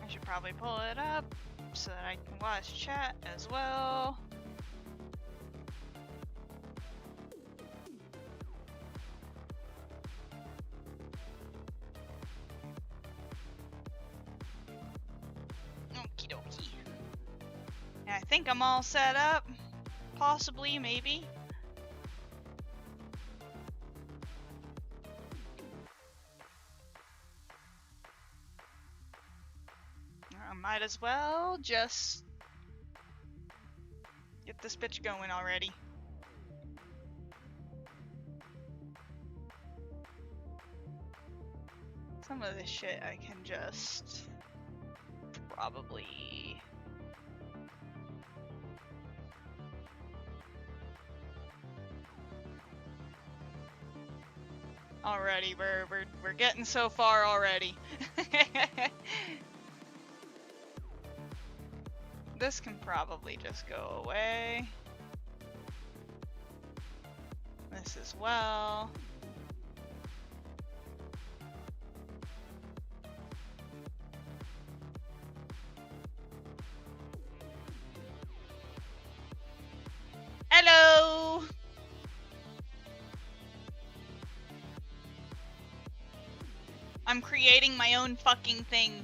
I should probably pull it up so that I can watch chat as well. Okie dokie. I think I'm all set up. Possibly, maybe. I might as well just get this bitch going already. Some of this shit I can just probably... Already, we're getting so far already. This can probably just go away. This as well. Hello! I'm creating my own fucking thing.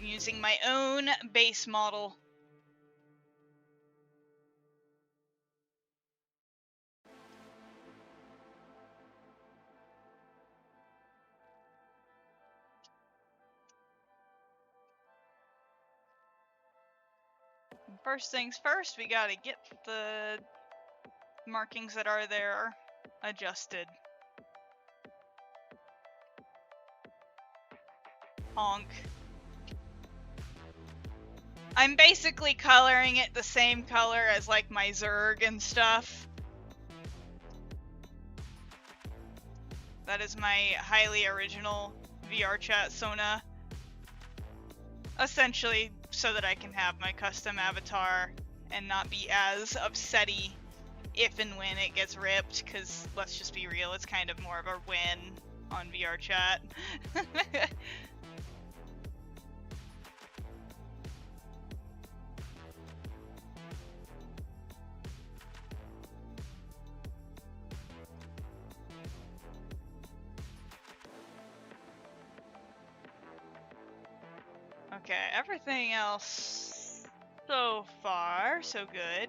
Using my own base model. First things first, we gotta get the markings that are there adjusted. Honk. I'm basically coloring it the same color as like my Zerg and stuff. That is my highly original VR chat Sona. Essentially so that I can have my custom avatar and not be as upsetty if and when it gets ripped, because let's just be real, it's kind of more of a win on VR chat. Okay, everything else so far, so good.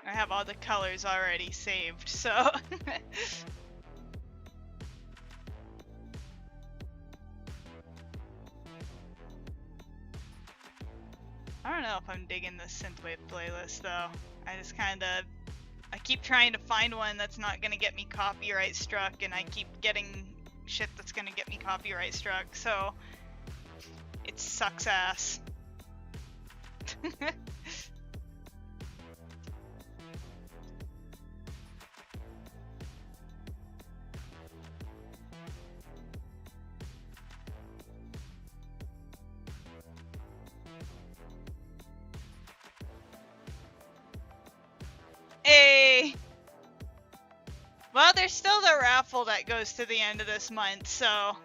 I have all the colors already saved, so... I don't know if I'm digging this synthwave playlist though. I keep trying to find one that's not gonna get me copyright struck, and I keep getting shit that's gonna get me copyright struck, so it sucks ass. Hey! Well, there's still the raffle that goes to the end of this month, so...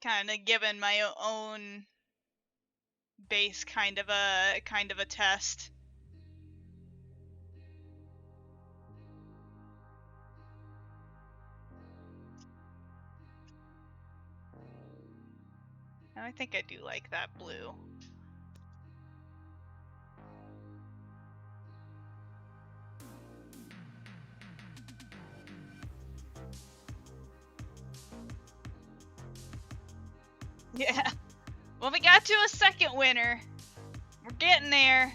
Kind of given my own base kind of a test. And I think I do like that blue. Yeah. Well, we got to a second winner. We're getting there.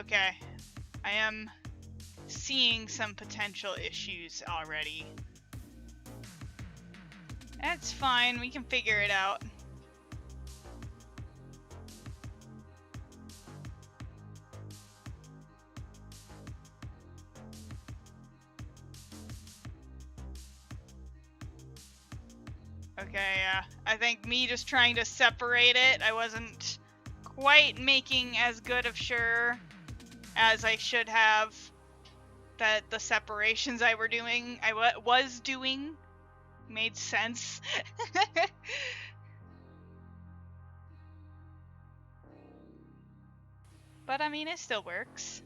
Okay. I am seeing some potential issues already. That's fine, we can figure it out. Okay, yeah. I think me just trying to separate it, I wasn't quite making as good of sure as I should have that the separations I was doing made sense. But I mean, it still works.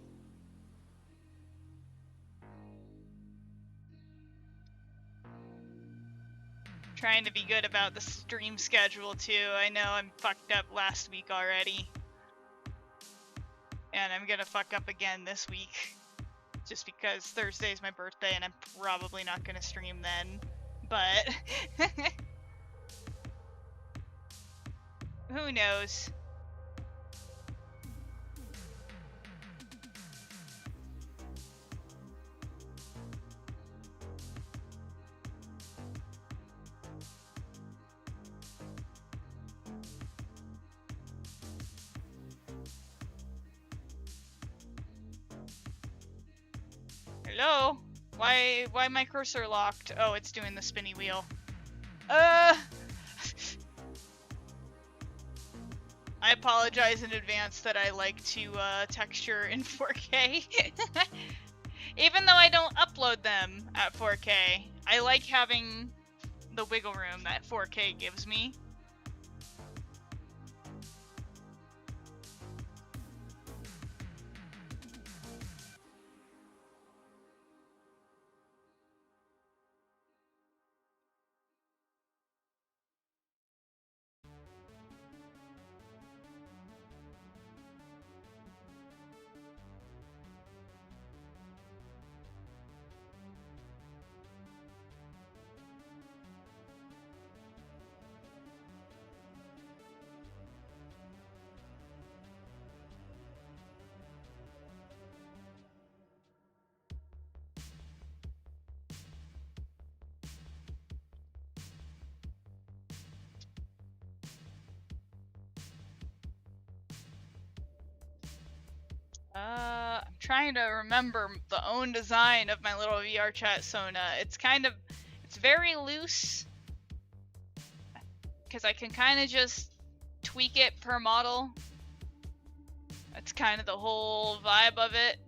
Trying to be good about the stream schedule too. I know I'm fucked up last week already. And I'm gonna fuck up again this week. Just because Thursday's my birthday and I'm probably not gonna stream then. But who knows? Hello? Why my cursor locked? Oh, it's doing the spinny wheel. I apologize in advance that I like to texture in 4K. Even though I don't upload them at 4K, I like having the wiggle room that 4K gives me. I'm trying to remember the own design of my little VR chat Sona. It's very loose, because I can kind of just tweak it per model. That's kind of the whole vibe of it.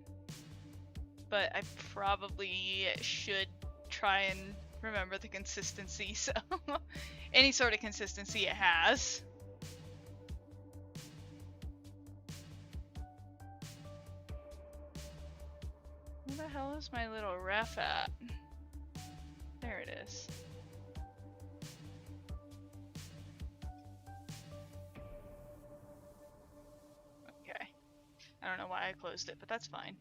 But I probably should try and remember the consistency, so any sort of consistency it has. Where the hell is my little ref at? There it is. Okay. I don't know why I closed it, but that's fine.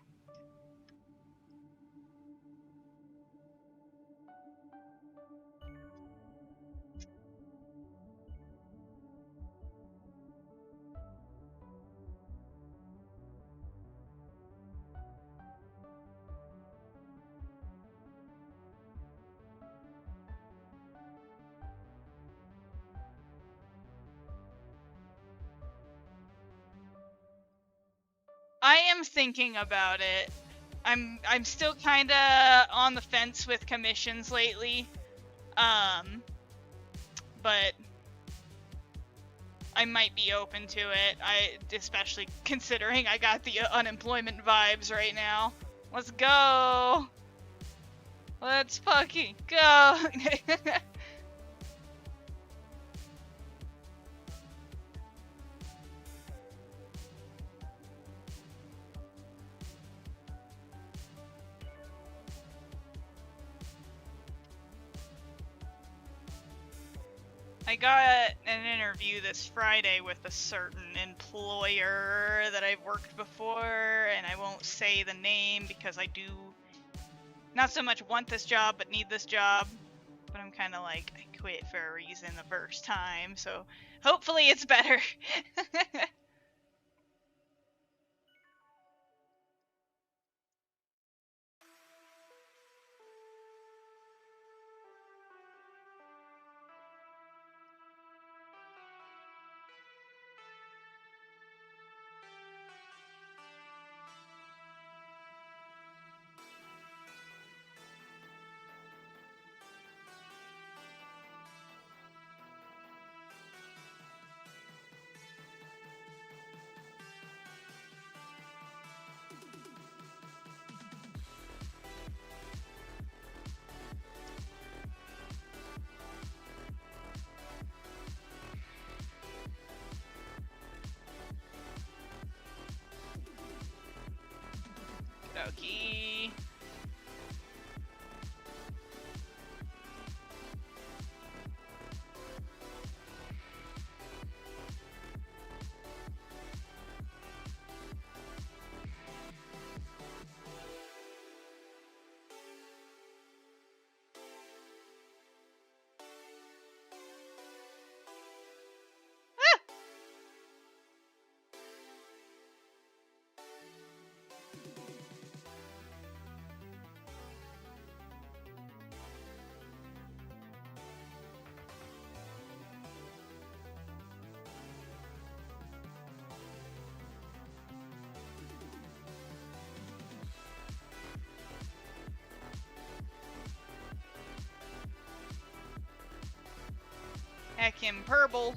I am thinking about it. I'm still kind of on the fence with commissions lately. But I might be open to it. Especially considering I got the unemployment vibes right now. Let's go. Let's fucking go. I got an interview this Friday with a certain employer that I've worked before, and I won't say the name because I do not so much want this job, but need this job. But I'm kind of like, I quit for a reason the first time, so hopefully it's better. Okie. Heckin' purple.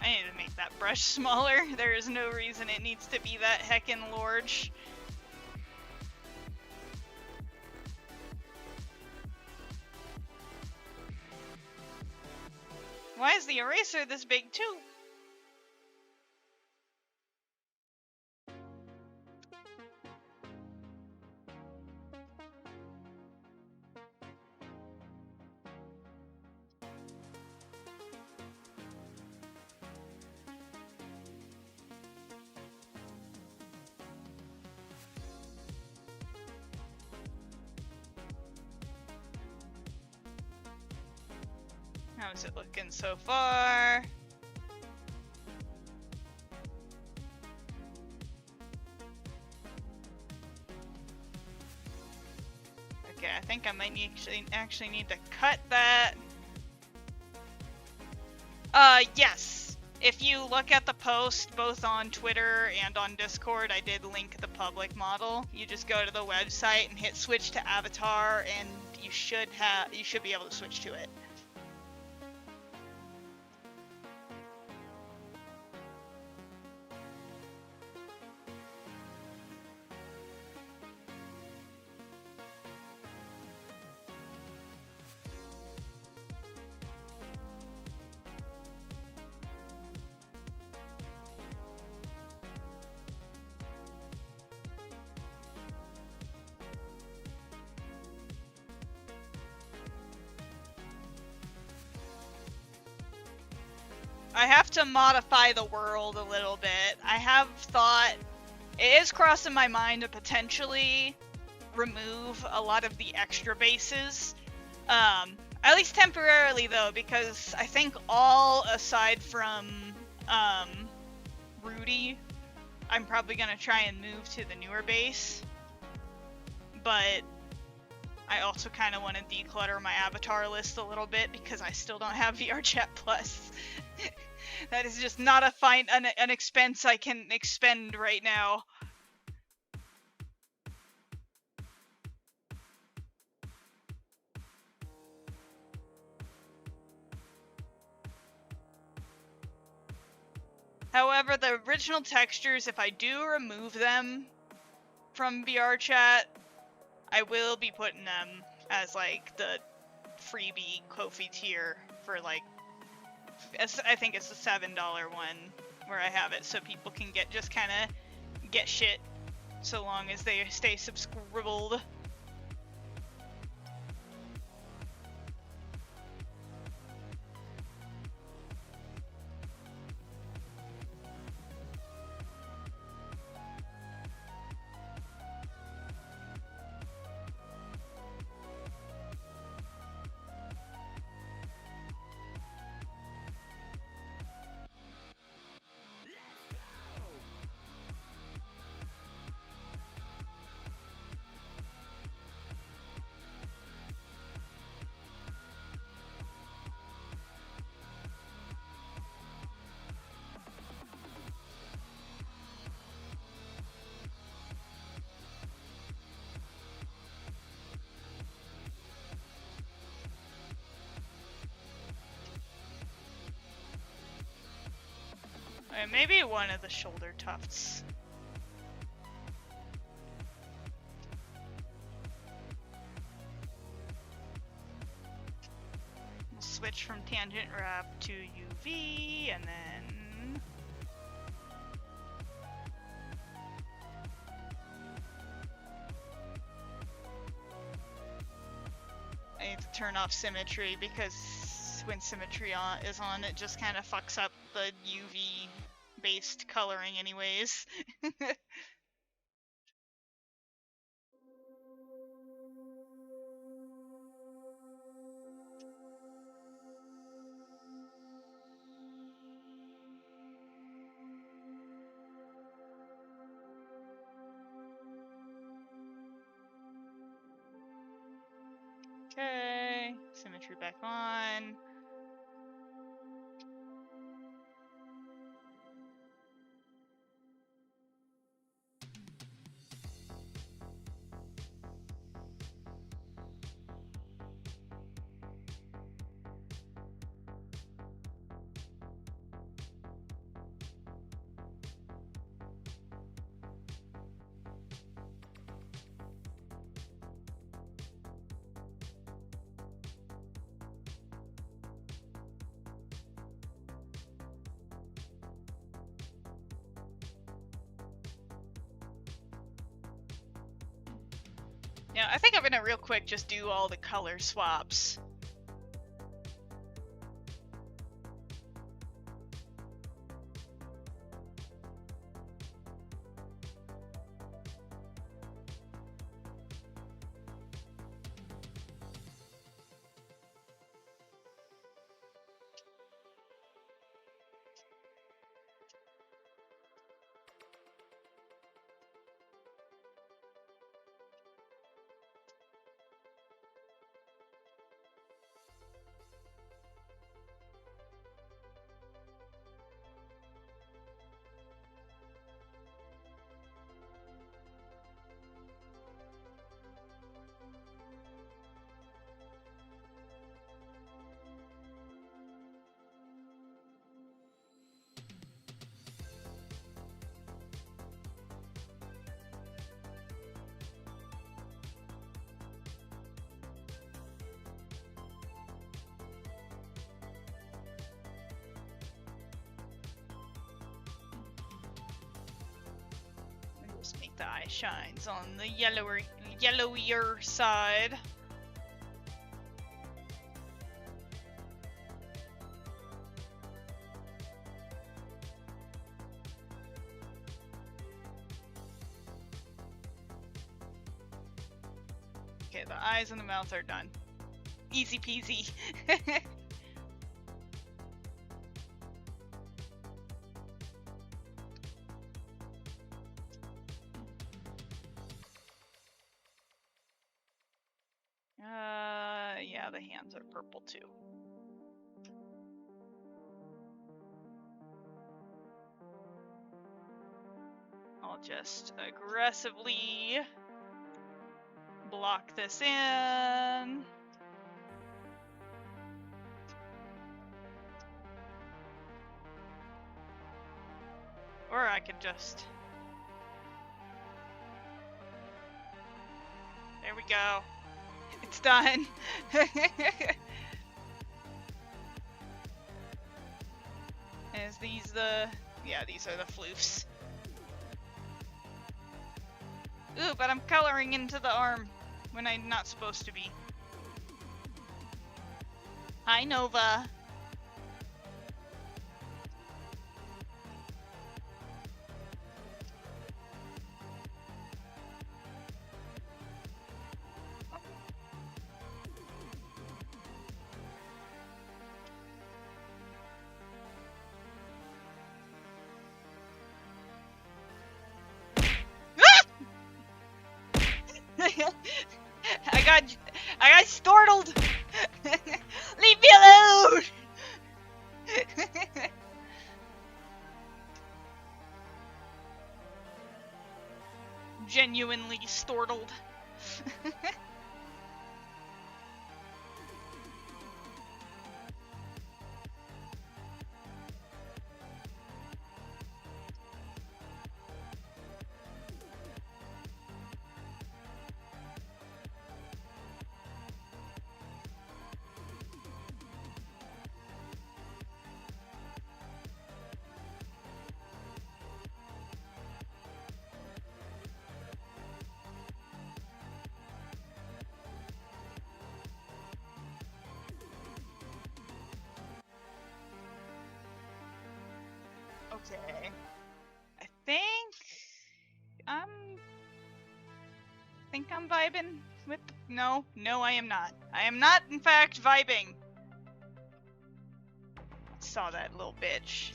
I need to make that brush smaller. There is no reason it needs to be that heckin' large. Why is the eraser this big too? How's it looking so far? Okay, I think I might actually need to cut that. Yes. If you look at the post, both on Twitter and on Discord, I did link the public model. You just go to the website and hit switch to avatar, and you should be able to switch to it. I have to modify the world a little bit. I have thought, it is crossing my mind to potentially remove a lot of the extra bases. At least temporarily though, because I think all aside from Rudy, I'm probably gonna try and move to the newer base. But I also kind of want to declutter my avatar list a little bit because I still don't have VRChat Plus. That is just not an expense I can expend right now. However, the original textures, if I do remove them from VRChat, I will be putting them as like the freebie Ko-fi tier for like, I think it's the $7 one where I have it, so people can just kind of get shit so long as they stay subscribed. Maybe one of the shoulder tufts. We'll switch from tangent wrap to UV, and then I need to turn off symmetry because when symmetry is on, it just kind of fucks up the UV based coloring anyways. Okay, symmetry back on. Yeah, I think I'm gonna real quick just do all the color swaps. Just make the eye shines on the yellowier side. Okay, the eyes and the mouth are done. Easy peasy. Yeah, the hands are purple too. I'll just aggressively block this in. Or I could just... There we go. It's done. Is these the... Yeah, these are the floofs. Ooh, but I'm coloring into the arm when I'm not supposed to be. Hi, Nova. I got startled. Leave me alone. Genuinely startled. Okay. I think I'm vibing with no, I am not. I am not in fact vibing. Saw that little bitch.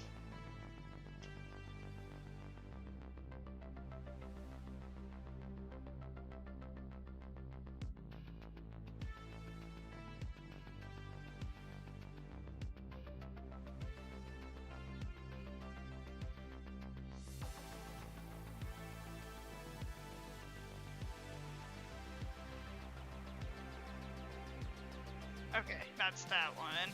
Okay, that's that one.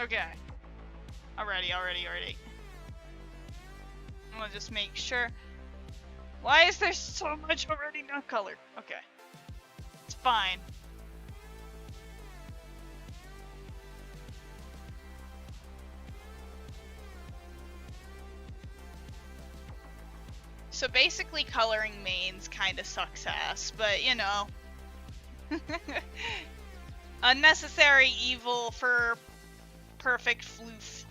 Okay. Already. I'm gonna just make sure. Why is there so much already not colored? Okay. It's fine. So basically coloring mains kinda sucks ass, but you know. Unnecessary evil for perfect floof.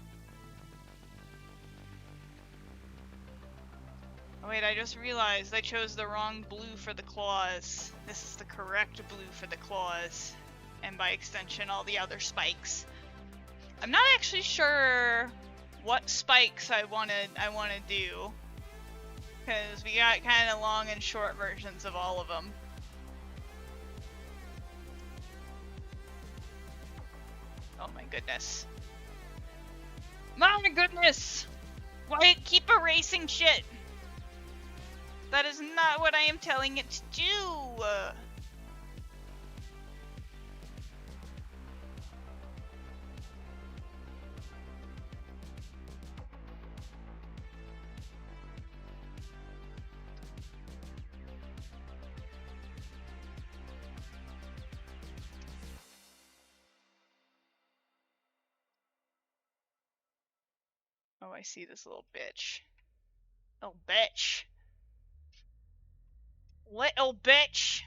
Oh wait, I just realized I chose the wrong blue for the claws. This is the correct blue for the claws. And by extension, all the other spikes. I'm not actually sure what spikes I wanna do. Because we got kind of long and short versions of all of them. Oh my goodness. My goodness! Why keep erasing shit? That is not what I am telling it to do! Oh, I see this little bitch. Oh, bitch. Little bitch!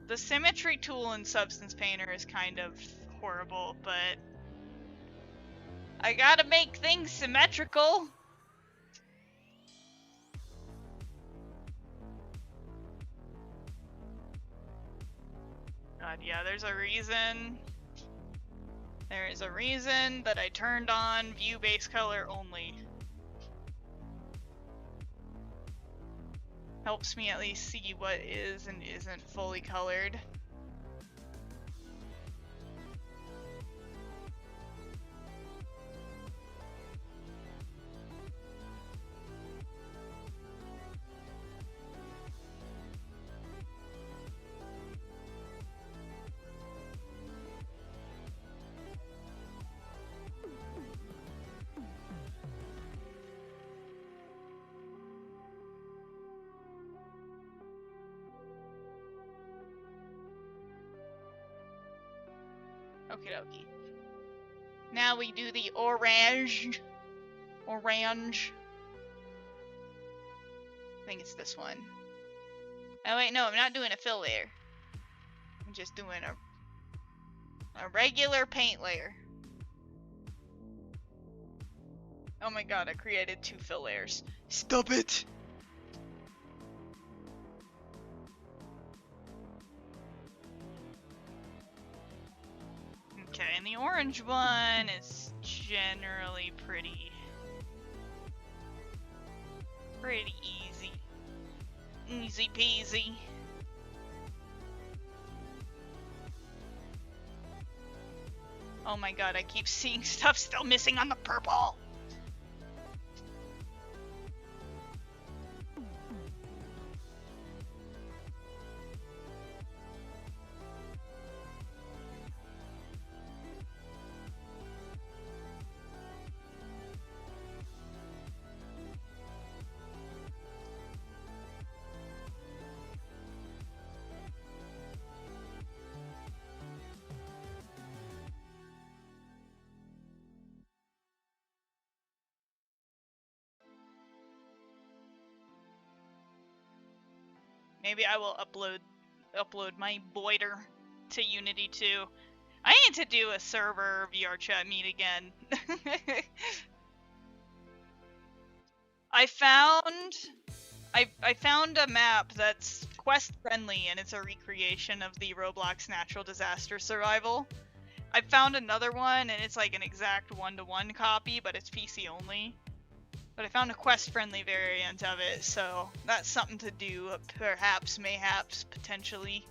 The symmetry tool in Substance Painter is kind of horrible, but I gotta make things symmetrical! God, yeah, there's a reason. There is a reason that I turned on view base color only. Helps me at least see what is and isn't fully colored. Okie dokie. Now we do the orange. Orange. I think it's this one. Oh wait, no, I'm not doing a fill layer. I'm just doing a regular paint layer. Oh my god, I created 2 fill layers. Stop it! Okay, and the orange one is generally pretty easy. Easy peasy. Oh my god, I keep seeing stuff still missing on the purple! maybe I will upload my Boiter to Unity too. I need to do a server VR chat meet again. I found a map that's quest friendly and it's a recreation of the Roblox natural disaster survival. I found another one and it's like an exact one-to-one copy, but it's PC only. But I found a quest-friendly variant of it, so that's something to do, perhaps, mayhaps, potentially.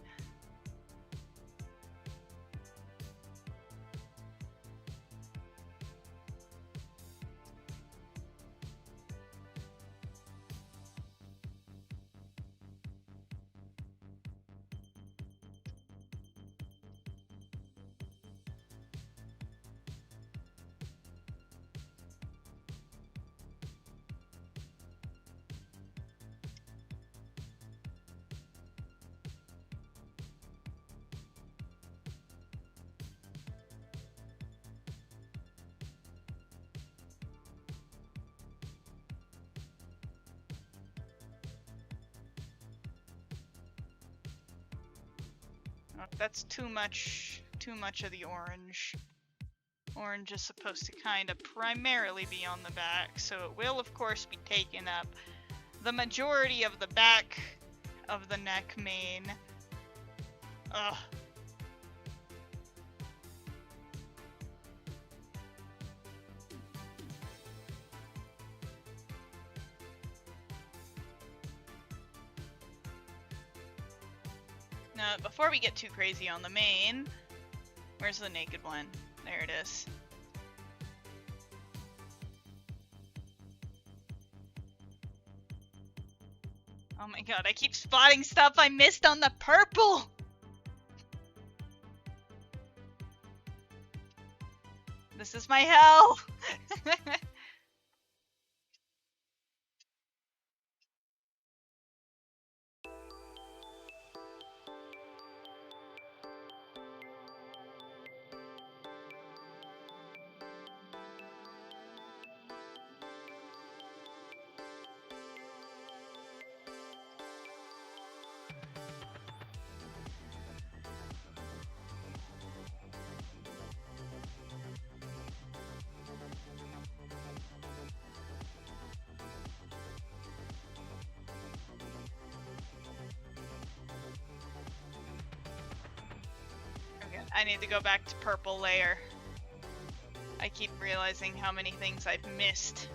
That's too much of the orange. Orange is supposed to kind of primarily be on the back, so it will of course be taking up the majority of the back of the neck mane. Ugh. Now, before we get too crazy on the mane, where's the naked one? There it is. Oh my god, I keep spotting stuff I missed on the purple! This is my hell! I need to go back to purple layer. I keep realizing how many things I've missed.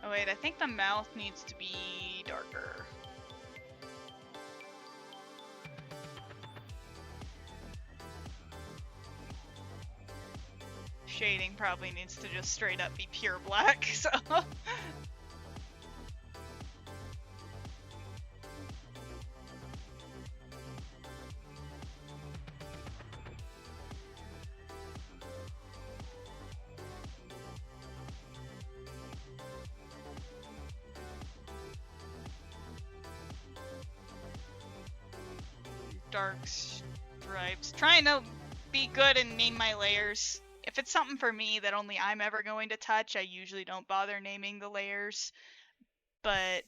Oh wait, I think the mouth needs to be darker. Shading probably needs to just straight up be pure black, so... dark stripes. Trying to be good and name my layers. If it's something for me that only I'm ever going to touch, I usually don't bother naming the layers. But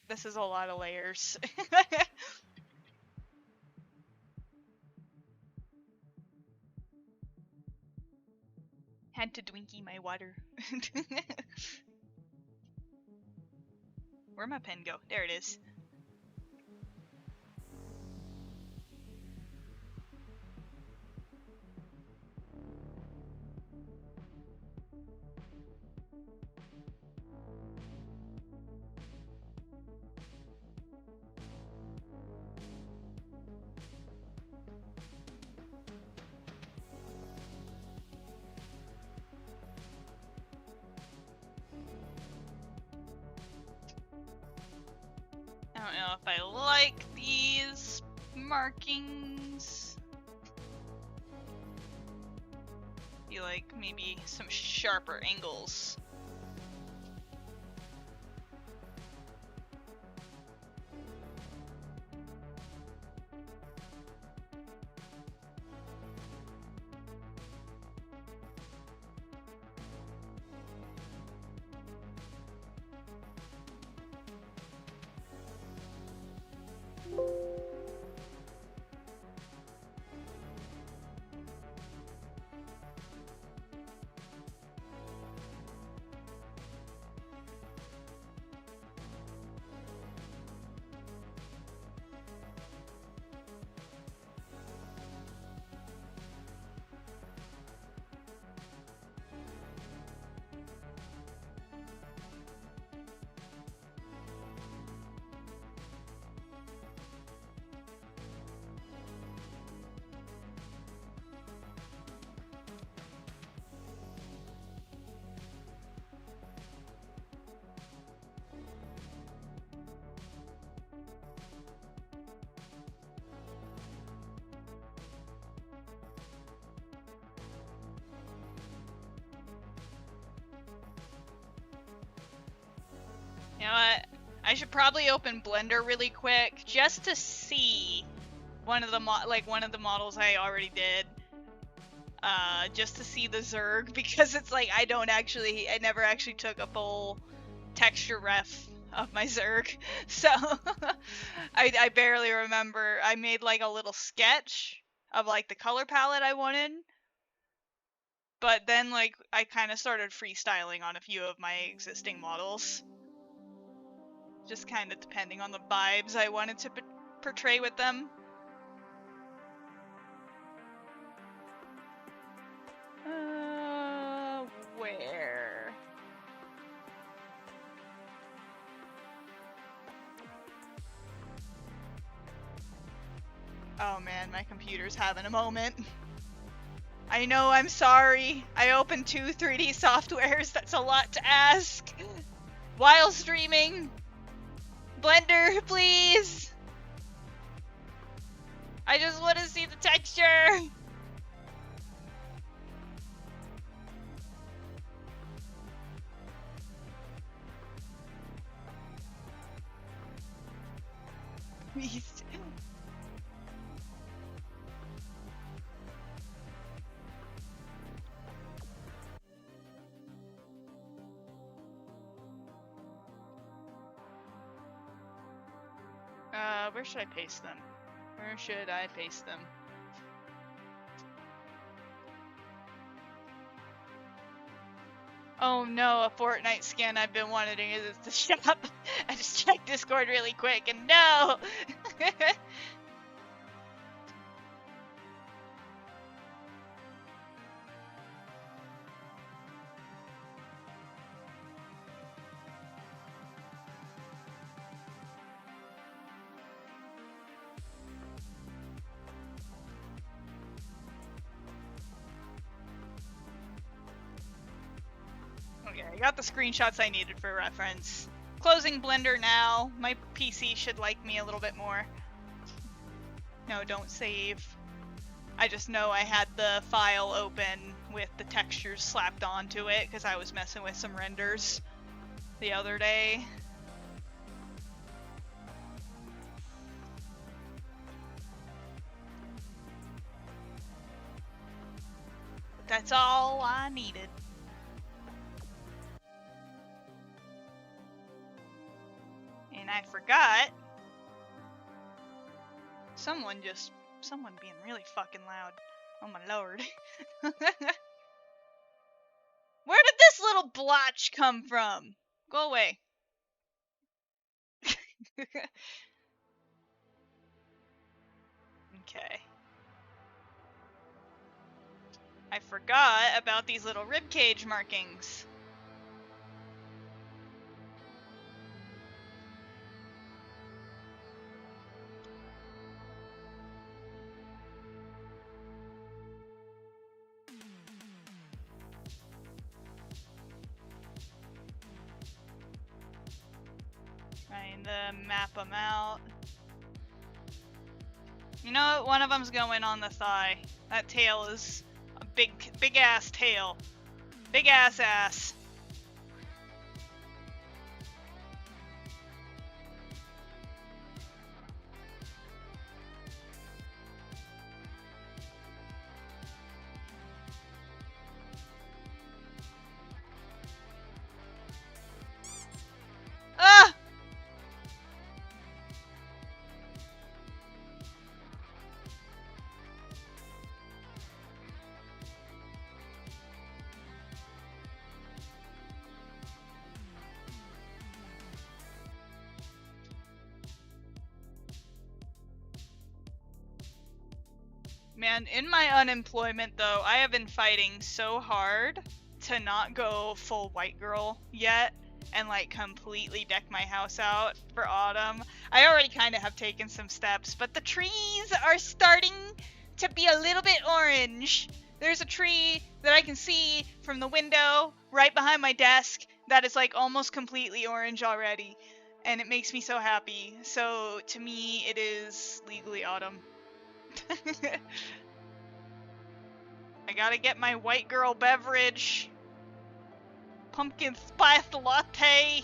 this is a lot of layers. Had to dwinky my water. Where'd my pen go? There it is. don't know if I like these markings. Feel like maybe some sharper angles. You know what? I should probably open Blender really quick just to see one of the models I already did. Just to see the Zerg, because it's like I never actually took a full texture ref of my Zerg, so I barely remember. I made like a little sketch of like the color palette I wanted, but then like I kind of started freestyling on a few of my existing models. Just kind of depending on the vibes I wanted to portray with them. Where? Oh man, my computer's having a moment. I know, I'm sorry. I opened 2 3D softwares, that's a lot to ask. While streaming. Blender, please! I just want to see the texture! Please. Where should I paste them? Where should I paste them? Oh no, a Fortnite skin I've been wanting to shop. I just checked Discord really quick and no! Okay, I got the screenshots I needed for reference. Closing Blender now. My PC should like me a little bit more. No, don't save. I just know I had the file open with the textures slapped onto it because I was messing with some renders the other day. That's all I needed. And I forgot. Someone being really fucking loud. Oh my lord. Where did this little blotch come from? Go away. Okay. I forgot about these little ribcage markings. Trying to map them out. You know what? One of them's going on the thigh. That tail is a big ass tail. Big ass. Ah! Man, in my unemployment though, I have been fighting so hard to not go full white girl yet and like completely deck my house out for autumn. I already kind of have taken some steps, but the trees are starting to be a little bit orange. There's a tree that I can see from the window right behind my desk that is like almost completely orange already, and it makes me so happy. So to me, it is legally autumn. I gotta get my white girl beverage. Pumpkin spice latte.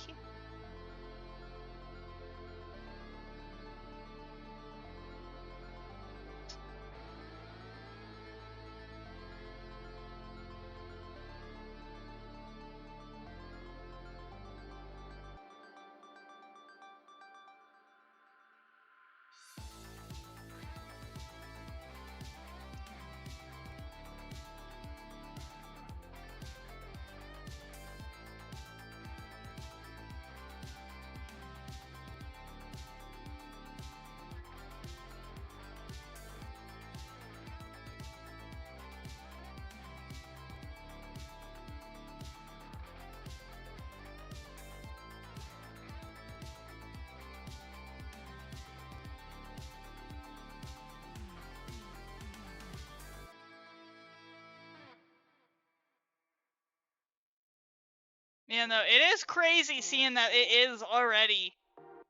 Yeah, no, it is crazy seeing that it is already,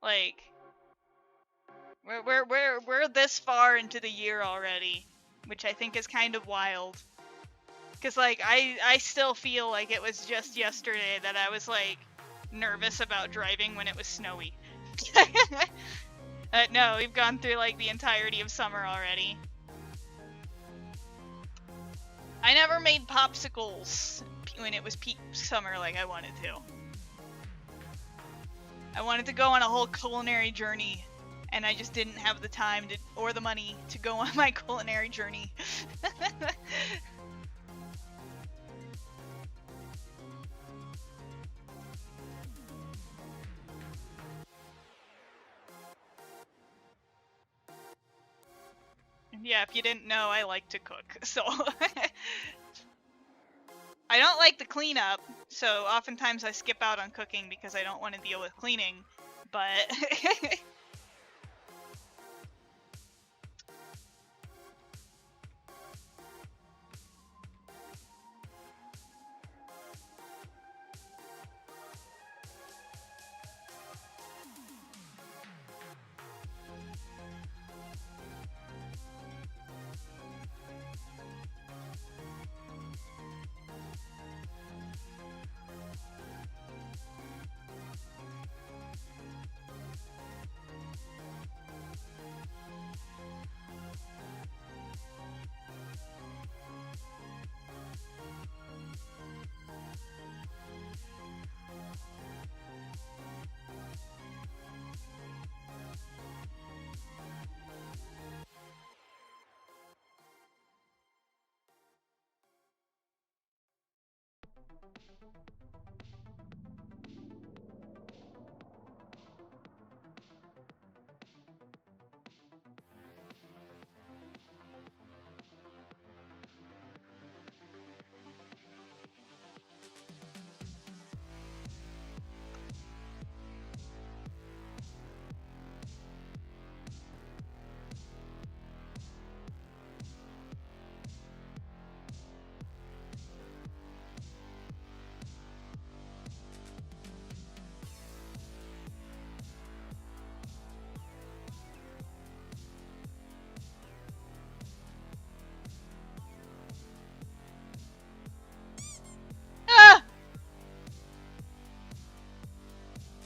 like, we're this far into the year already, which I think is kind of wild. Cause like I still feel like it was just yesterday that I was like nervous about driving when it was snowy. No, we've gone through like the entirety of summer already. I never made popsicles when it was peak summer like I wanted to. I wanted to go on a whole culinary journey, and I just didn't have the time to, or the money to go on my culinary journey. Yeah, if you didn't know, I like to cook, so... I don't like the cleanup, so oftentimes I skip out on cooking because I don't want to deal with cleaning, but...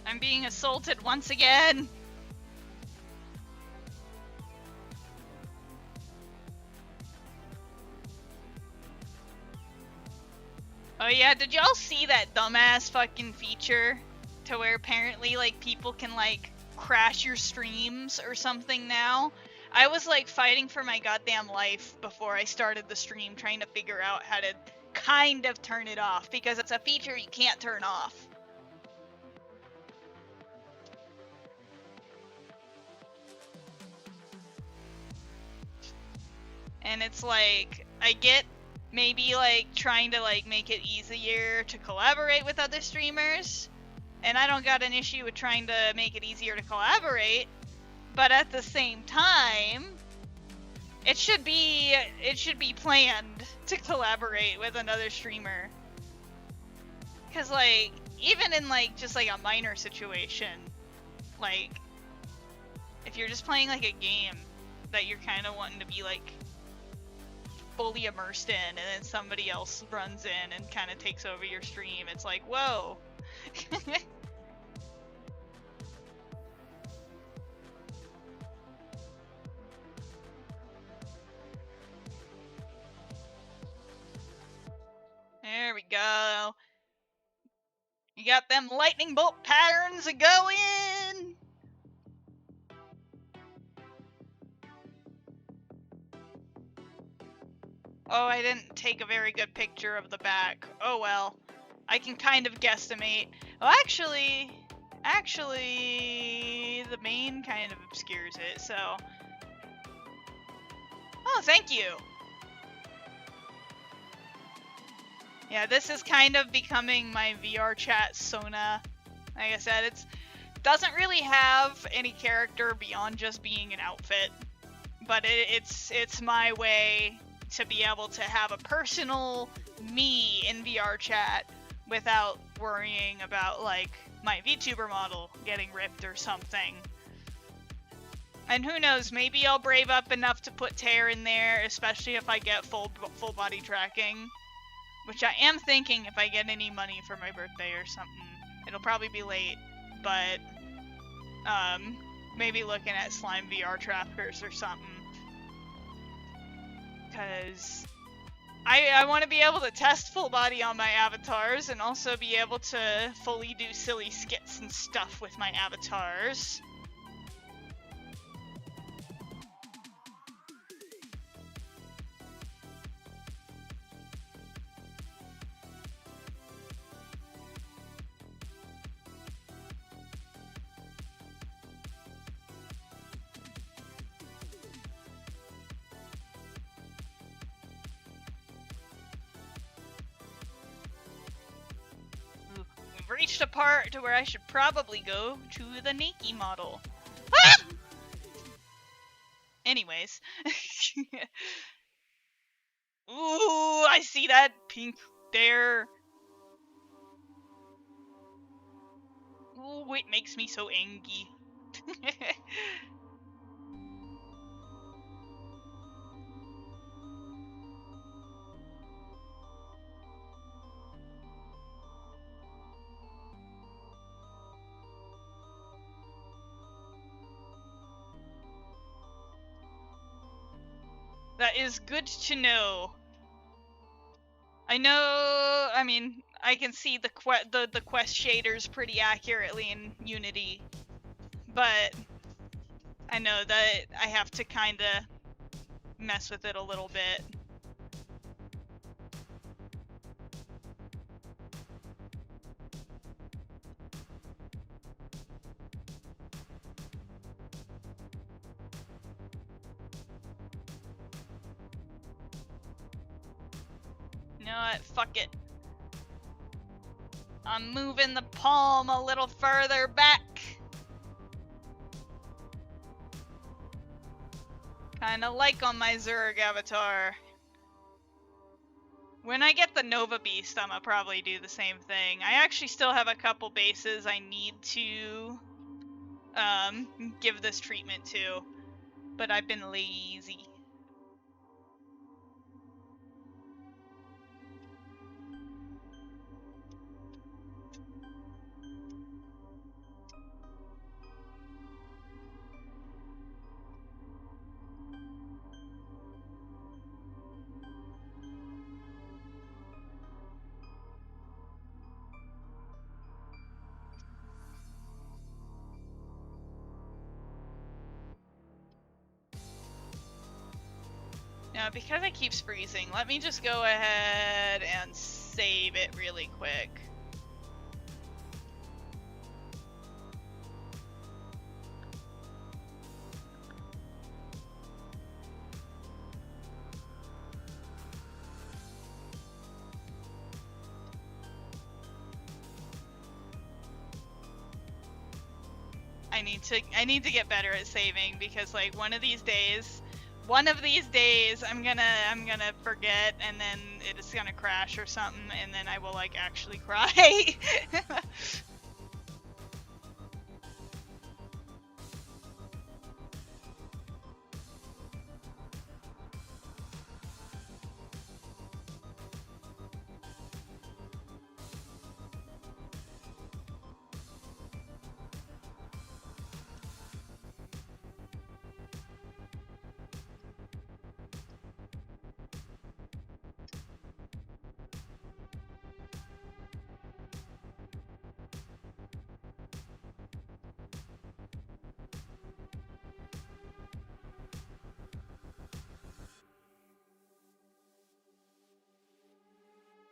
I'm being assaulted once again. Oh yeah, did y'all see that dumbass fucking feature to where apparently like people can like crash your streams or something now? I was like fighting for my goddamn life before I started the stream trying to figure out how to kind of turn it off because it's a feature you can't turn off. And it's like, I get maybe like trying to like make it easier to collaborate with other streamers, and I don't got an issue with trying to make it easier to collaborate, but at the same time, it should be planned to collaborate with another streamer. Cause like, even in like just like a minor situation, like if you're just playing like a game that you're kind of wanting to be like fully immersed in, and then somebody else runs in and kind of takes over your stream, it's like, whoa. There we go. You got them lightning bolt patterns a going. Oh, I didn't take a very good picture of the back. Oh well. I can kind of guesstimate. Well, actually, the mane kind of obscures it, so. Oh, thank you. Yeah, this is kind of becoming my VR chat Sona. Like I said, it doesn't really have any character beyond just being an outfit, but it's my way to be able to have a personal me in VR chat without worrying about like my VTuber model getting ripped or something. And who knows, maybe I'll brave up enough to put tear in there, especially if I get full body tracking. Which I am thinking if I get any money for my birthday or something. It'll probably be late, but maybe looking at Slime VR trackers or something. Because I want to be able to test full body on my avatars and also be able to fully do silly skits and stuff with my avatars. Reached a part to where I should probably go to the Nikki model. Ah! Anyways. Ooh, I see that pink there. Ooh, it makes me so angry. That is good to know. I know, I mean, I can see the quest shaders pretty accurately in Unity, but I know that I have to kind of mess with it a little bit. You know what? Fuck it. I'm moving the palm a little further back. Kinda like on my Zerg avatar. When I get the Nova Beast, I'ma probably do the same thing. I actually still have a couple bases I need to give this treatment to, but I've been lazy. because it keeps freezing, let me just go ahead and save it really quick. I need to get better at saving, because like one of these days I'm gonna forget, and then it's gonna crash or something, and then I will like actually cry.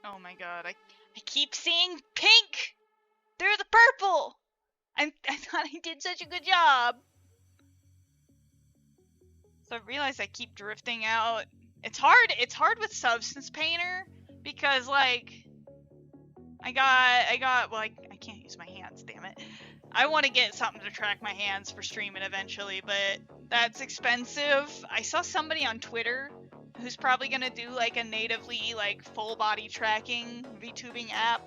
Oh my god, I keep seeing pink through the purple! I thought I did such a good job! So I realized I keep drifting out. It's hard with Substance Painter, because like, well, I can't use my hands, damn it. I want to get something to track my hands for streaming eventually, but that's expensive. I saw somebody on Twitter who's probably gonna do like a natively like full body tracking VTubing app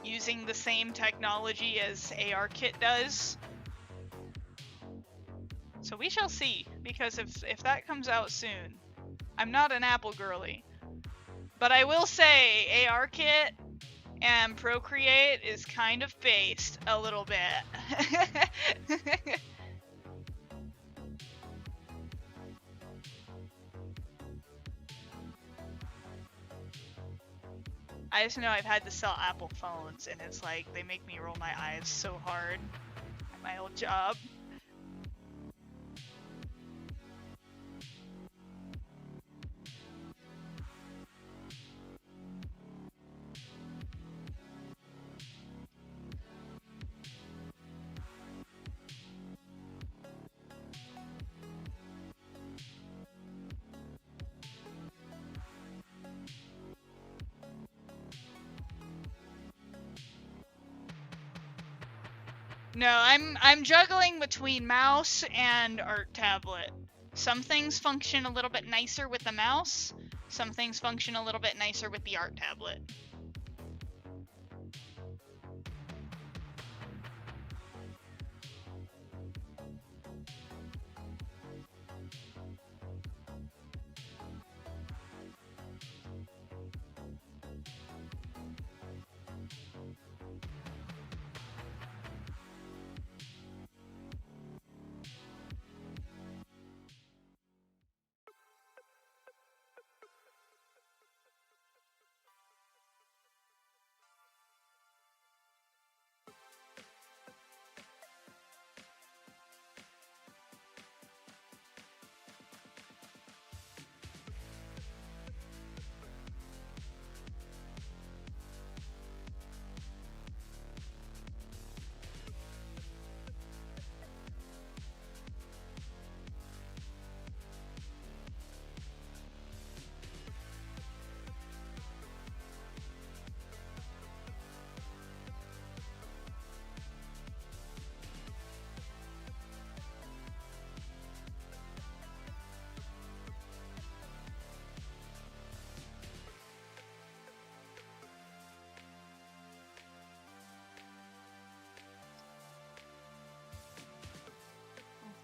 using the same technology as ARKit does. So we shall see, because if that comes out soon, I'm not an Apple girly, but I will say ARKit and Procreate is kind of based a little bit. I just know I've had to sell Apple phones, and it's like they make me roll my eyes so hard at my old job. No, I'm juggling between mouse and art tablet. Some things function a little bit nicer with the mouse, some things function a little bit nicer with the art tablet.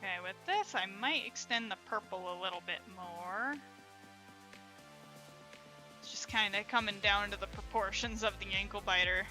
Okay, with this, I might extend the purple a little bit more. It's just kind of coming down to the proportions of the Anklebiter.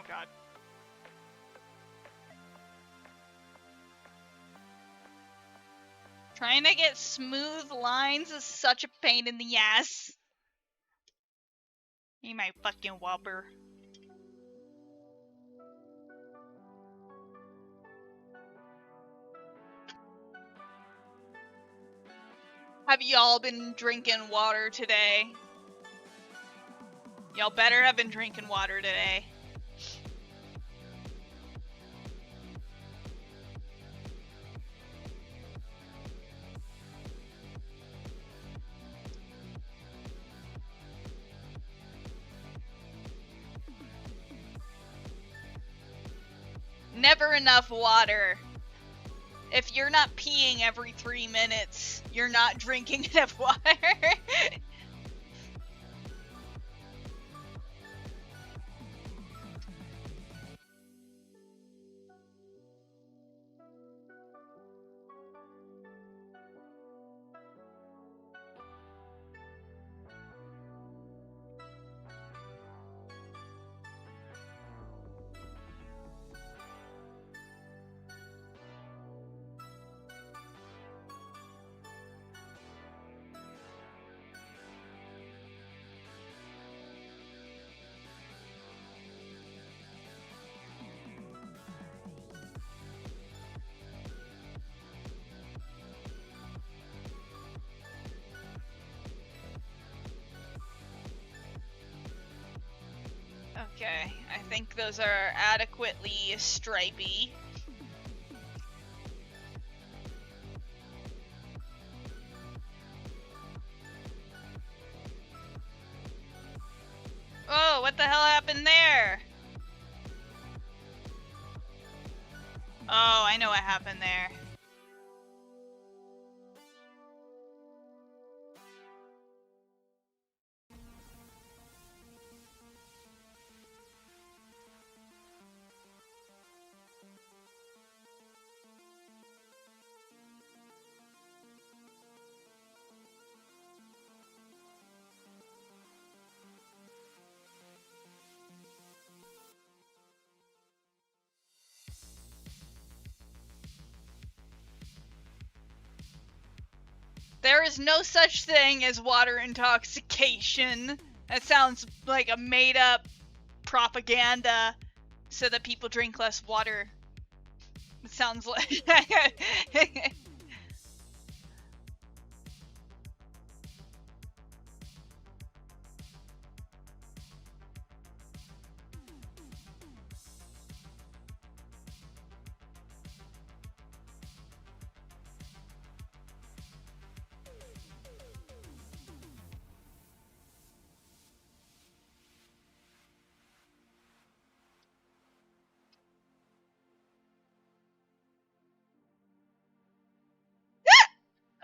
god. Trying to get smooth lines is such a pain in the ass. You my fucking whopper. Have y'all been drinking water today? Y'all better have been drinking water today. Never enough water. If you're not peeing every 3 minutes, you're not drinking enough water. Okay, I think those are adequately stripey. Oh, what the hell happened there? Oh, I know what happened there. There is no such thing as water intoxication. That sounds like a made-up propaganda so that people drink less water. It sounds like...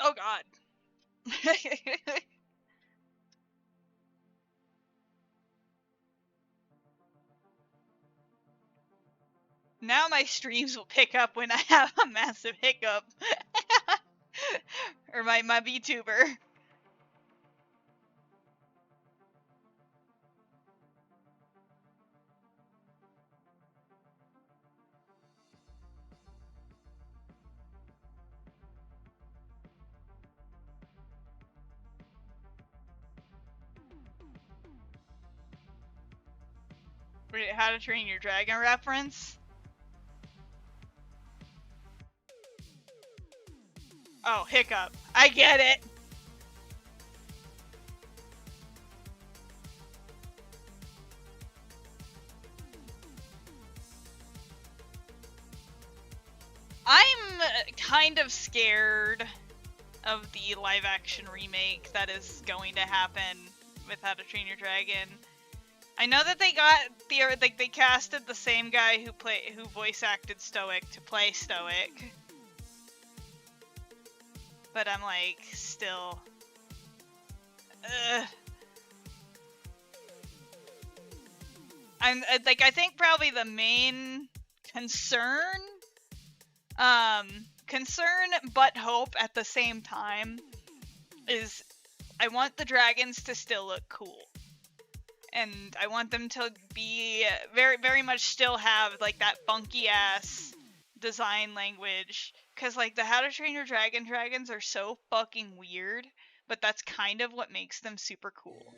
Oh god. Now my streams will pick up when I have a massive hiccup. Or my VTuber. Wait, How to Train Your Dragon reference? Oh, hiccup. I get it. I'm kind of scared of the live action remake that is going to happen with How to Train Your Dragon. I know that they casted the same guy who voice acted Stoic to play Stoic. But I'm like, still. I think probably the main concern but hope at the same time is I want the dragons to still look cool. and I want them to be very, very much still have like that funky ass design language, because like the How to Train Your Dragon dragons are so fucking weird, but that's kind of what makes them super cool.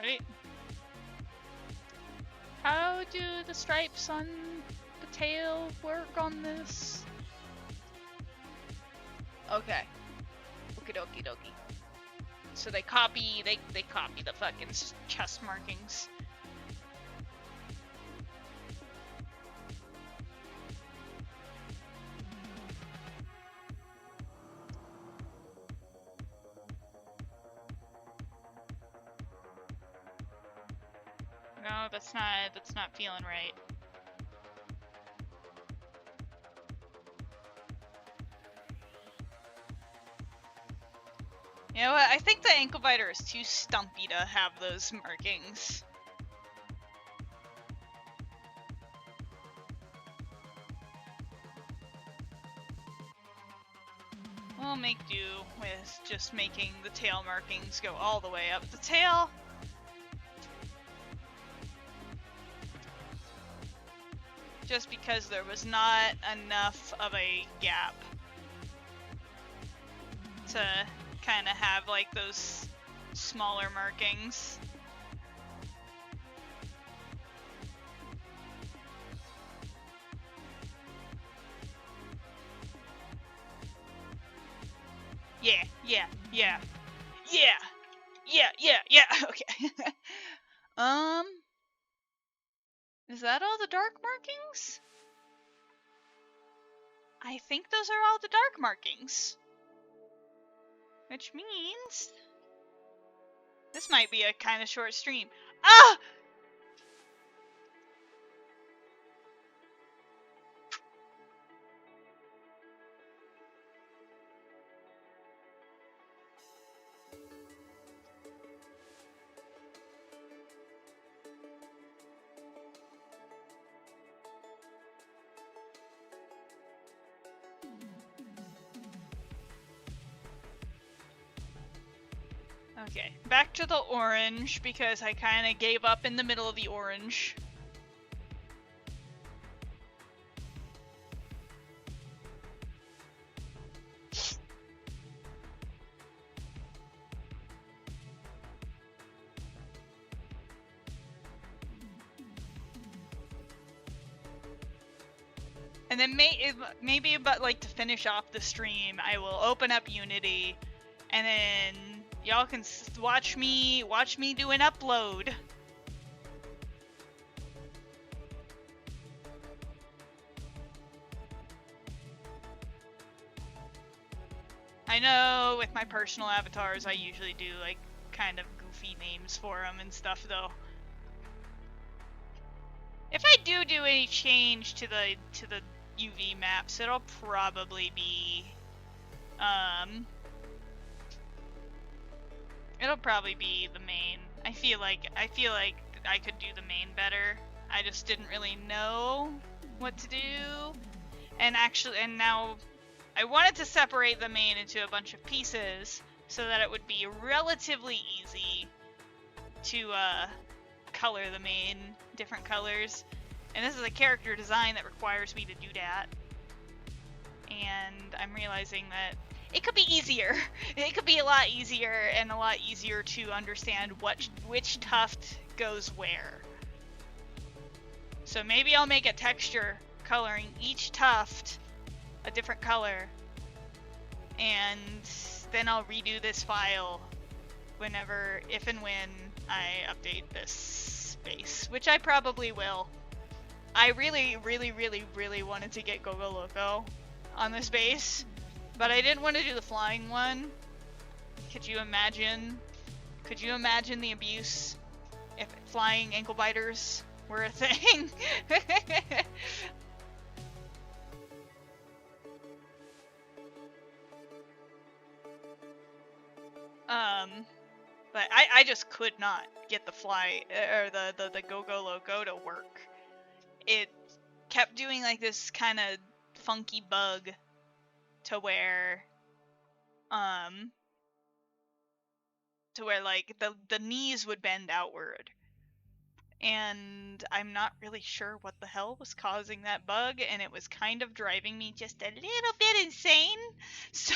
Right? How do the stripes on the tail work on this? Okay. Okie dokie dokie. So they copy the fucking chest markings. No, that's not feeling right. You know what? I think the Anklebiter is too stumpy to have those markings. We'll make do with just making the tail markings go all the way up the tail. Just because there was not enough of a gap to kind of have like those smaller markings. Yeah. Okay. Is that all the dark markings? I think those are all the dark markings. Which means this might be a kind of short stream. Ah! Okay, back to the orange, because I kind of gave up in the middle of the orange. And then maybe, but like to finish off the stream, I will open up Unity, and then y'all can watch me do an upload. I know with my personal avatars, I usually do like kind of goofy names for them and stuff, though. If I do any change to the UV maps, it'll probably be the main. I feel like I could do the main better. I just didn't really know what to do. And now I wanted to separate the main into a bunch of pieces so that it would be relatively easy to color the main different colors. And this is a character design that requires me to do that. And I'm realizing that it could be easier. It could be a lot easier, and a lot easier to understand which tuft goes where. So maybe I'll make a texture coloring each tuft a different color, and then I'll redo this file if and when I update this space, which I probably will. I really, really, really, really wanted to get Go Go Loco on this base, but I didn't want to do the flying one. Could you imagine? Could you imagine the abuse if flying Anklebiters were a thing? But I just could not get the fly or the Go Go Loco to work. It kept doing like this kind of funky bug to where like the knees would bend outward. And I'm not really sure what the hell was causing that bug, and it was kind of driving me just a little bit insane. So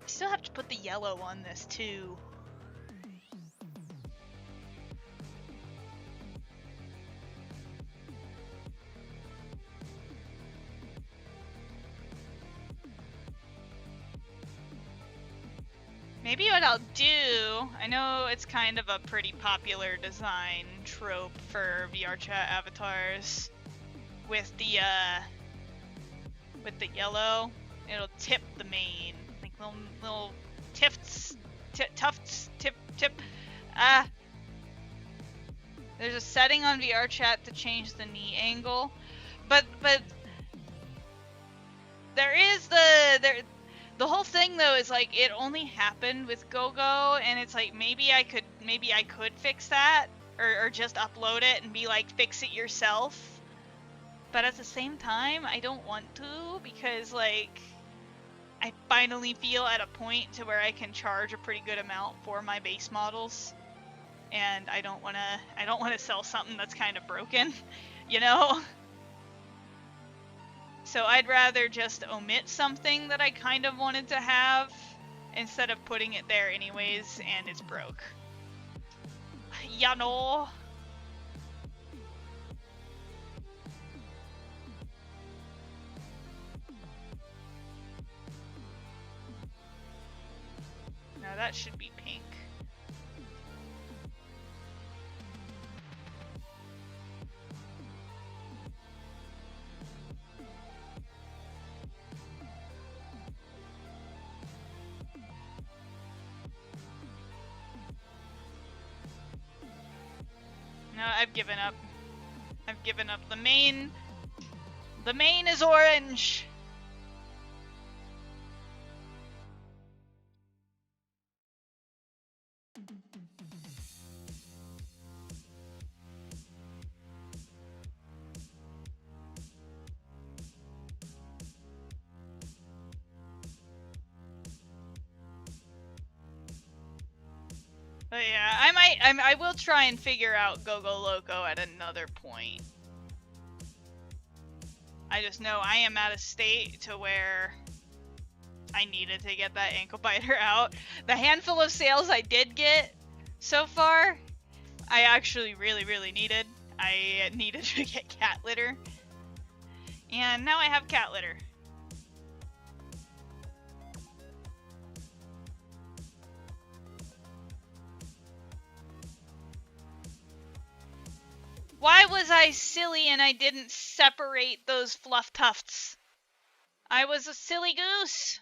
I still have to put the yellow on this too. Maybe what I'll do, I know it's kind of a pretty popular design trope for VR chat avatars. With the yellow, it'll tip the mane, like little tufts, tip. There's a setting on VR chat to change the knee angle, but there is the whole thing though is like it only happened with GoGo, and it's like maybe I could fix that or just upload it and be like fix it yourself. But at the same time, I don't want to, because like I finally feel at a point to where I can charge a pretty good amount for my base models, and I don't want to sell something that's kind of broken, you know? So I'd rather just omit something that I kind of wanted to have instead of putting it there anyways and it's broke. Ya know. Now that should be pink. No, I've given up. I've given up. The main is orange. But yeah, I will try and figure out Go-Go Loco at another point. I just know I am at a state to where I needed to get that Anklebiter out. The handful of sales I did get so far, I actually really needed. I needed to get cat litter. And now I have cat litter. Why was I silly and I didn't separate those fluff tufts? I was a silly goose.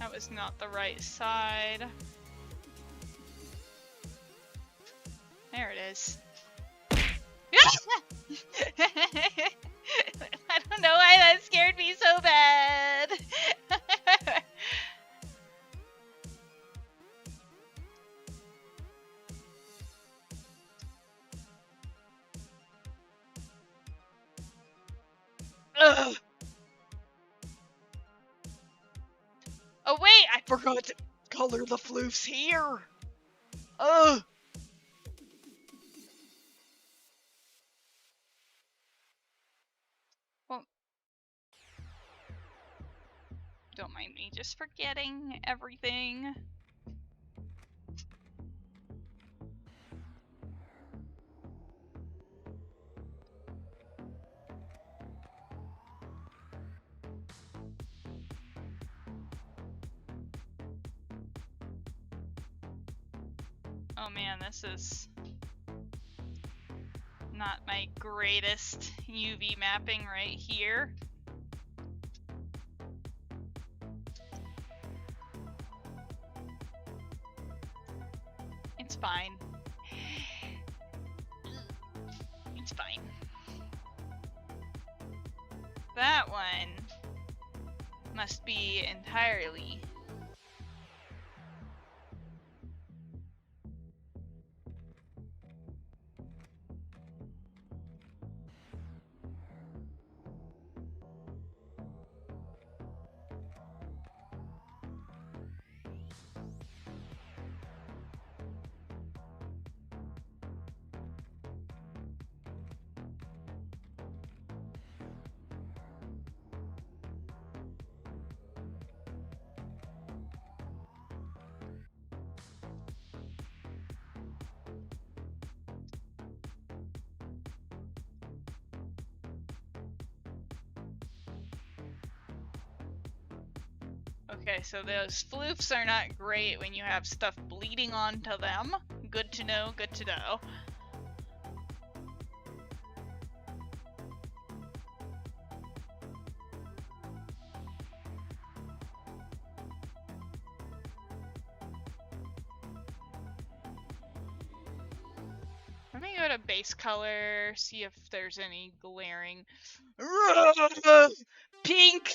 That was not the right side. There it is. I don't know why that scared me so bad. Ugh. Oh wait, I forgot to color the floofs here. Ugh. Well, don't mind me just forgetting everything. Oh man, this is not my greatest UV mapping right here. It's fine. It's fine. That one must be entirely okay, so those floofs are not great when you have stuff bleeding onto them. Good to know, good to know. Let me go to base color, see if there's any glaring. Pink!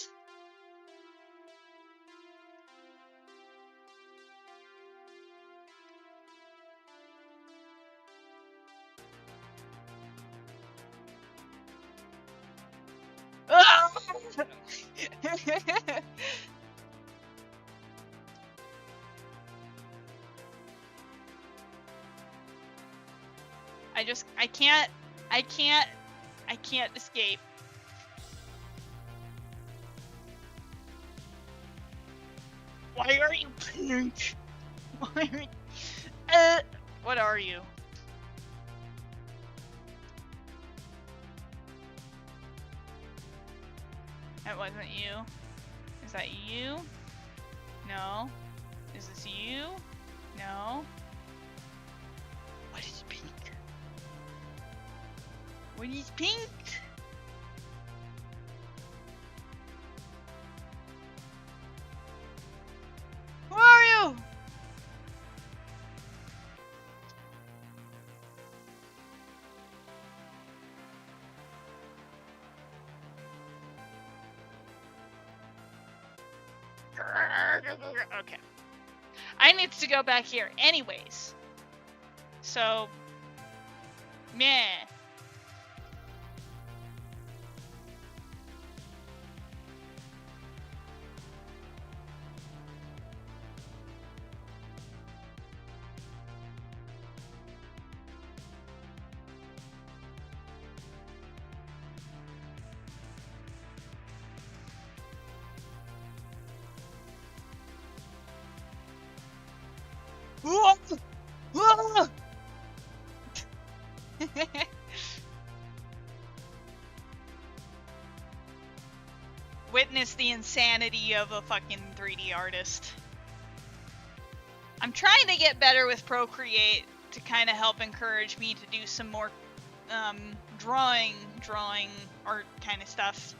I can't escape. Why are you pink? Why are you... what are you? That wasn't you. Is that you? No. Is this you? No. What is pink? What is pink? Who are you? Okay. I need to go back here anyways. So, meh. Witness the insanity of a fucking 3D artist. I'm trying to get better with Procreate to kind of help encourage me to do some more drawing art kind of stuff.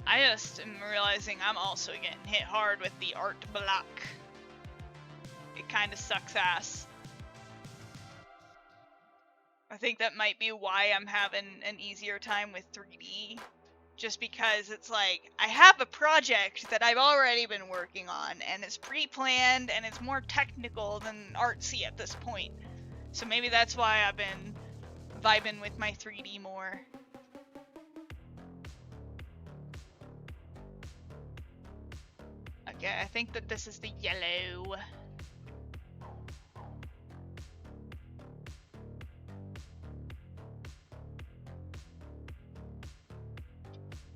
I just am realizing I'm also getting hit hard with the art block. It kind of sucks ass. I think that might be why I'm having an easier time with 3D. Just because it's like, I have a project that I've already been working on, and it's pre-planned, and it's more technical than artsy at this point. So maybe that's why I've been vibing with my 3D more. Okay, I think that this is the yellow.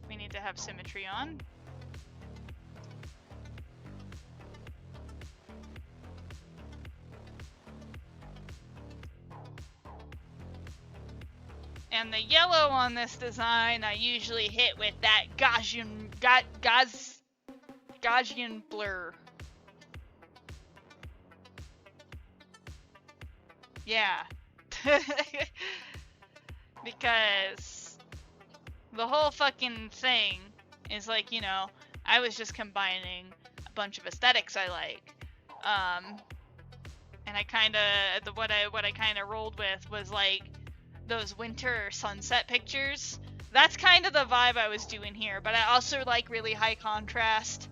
We need to have symmetry on. And the yellow on this design, I usually hit with that Gaussian blur. Yeah. Because the whole fucking thing is like, you know, I was just combining a bunch of aesthetics I like. And I kinda, what I kinda rolled with was like those winter sunset pictures. That's kind of the vibe I was doing here, but I also like really high contrast,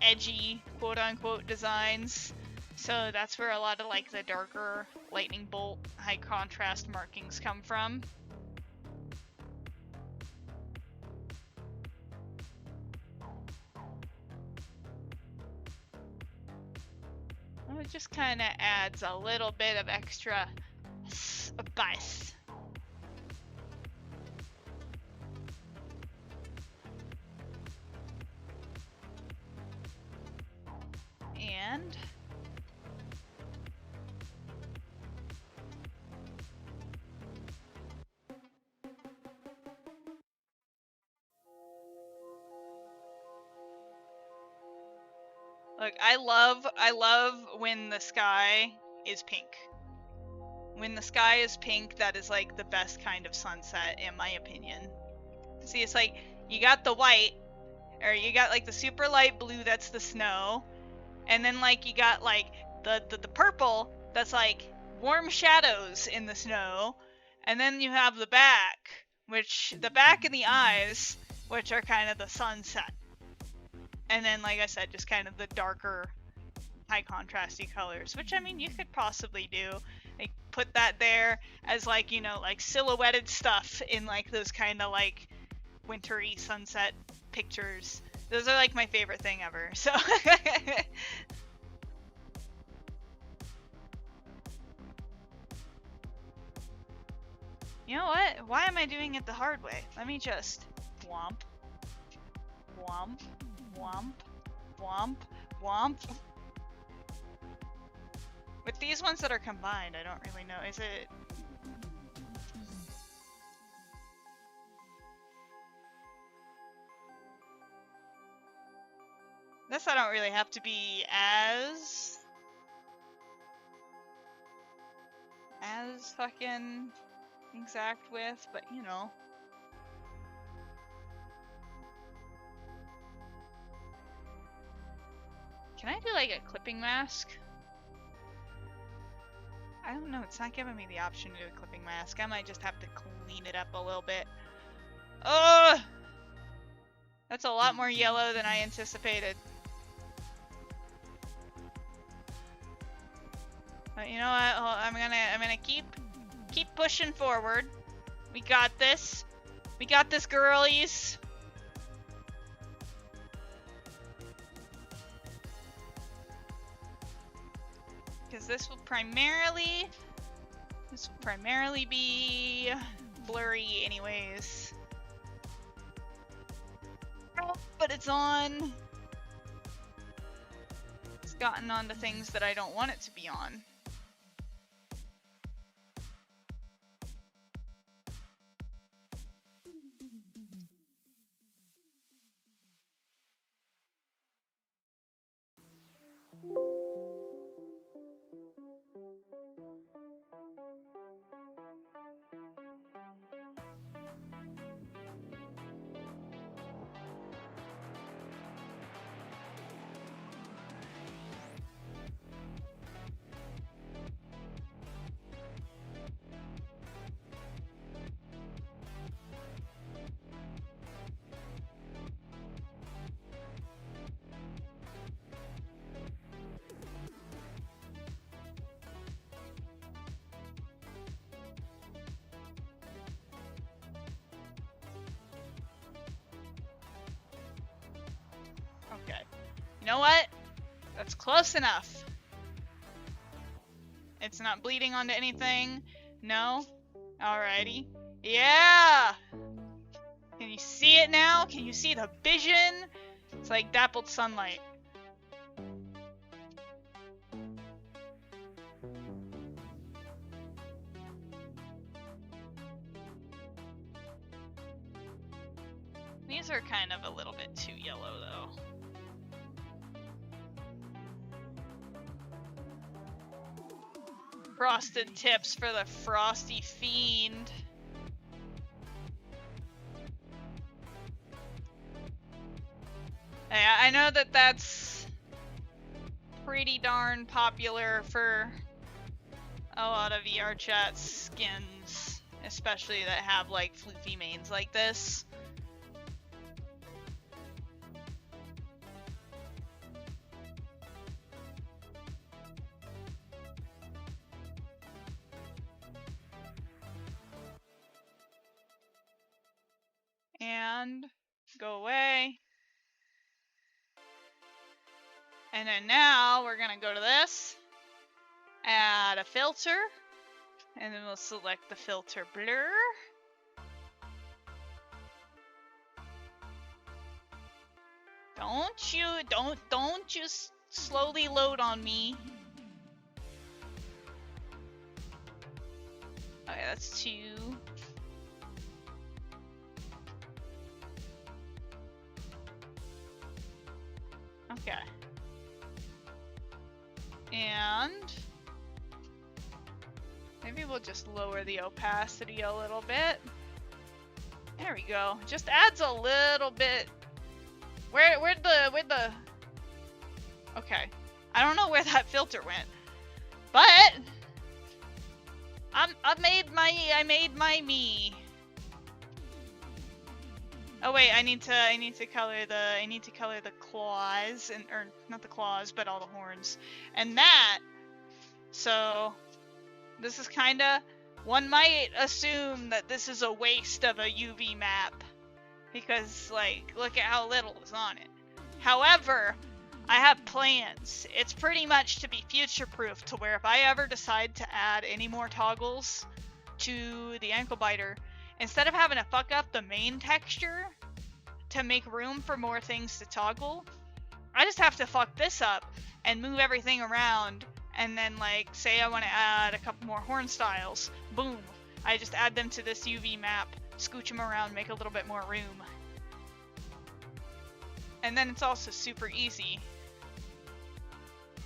edgy, quote unquote, designs. So that's where a lot of like the darker lightning bolt, high contrast markings come from. Well, it just kind of adds a little bit of extra spice. And look, I love when the sky is pink. When the sky is pink, that is like the best kind of sunset, in my opinion. See, it's like you got the white, or you got like the super light blue, that's the snow, and then like you got like the purple, that's like warm shadows in the snow, and then you have the back, which the back and the eyes, which are kind of the sunset. And then, like I said, just kind of the darker, high contrasty colors, which I mean, you could possibly do. Like, put that there as like, you know, like silhouetted stuff in like those kind of like wintry sunset pictures. Those are like my favorite thing ever. So you know what? Why am I doing it the hard way? Let me just womp, womp, womp, womp, womp. With these ones that are combined, I don't really know. Is it... This I don't really have to be as fucking exact with, but you know. Can I do like a clipping mask? I don't know, it's not giving me the option to do a clipping mask. I might just have to clean it up a little bit. Oh! That's a lot more yellow than I anticipated. But you know what? I'm gonna keep pushing forward. We got this. We got this, girlies. Because this will primarily be blurry anyways. Oh, but it's on. It's gotten onto things that I don't want it to be on. You know what? That's close enough. It's not bleeding onto anything. No? Alrighty. Yeah! Can you see it now? Can you see the vision? It's like dappled sunlight. These are kind of a little bit too yellow, though. Frosted tips for the frosty fiend. Yeah, I know that that's pretty darn popular for a lot of VR chat skins, especially that have like floofy mains like this. And go away. And then now we're gonna go to this, add a filter, and then we'll select the filter blur. Don't just slowly load on me. Okay, that's 2. Okay. And maybe we'll just lower the opacity a little bit. There we go. Just adds a little bit. Where'd the Okay. I don't know where that filter went. But I made my me. Oh wait, I need to color the claws, or not the claws, but all the horns. And that, so this is kinda, one might assume that this is a waste of a UV map, because like, look at how little is on it. However, I have plans. It's pretty much to be future-proof, to where if I ever decide to add any more toggles to the Anklebiter, instead of having to fuck up the main texture to make room for more things to toggle, I just have to fuck this up and move everything around, and then like, say I want to add a couple more horn styles, boom, I just add them to this UV map, scooch them around, make a little bit more room. And then it's also super easy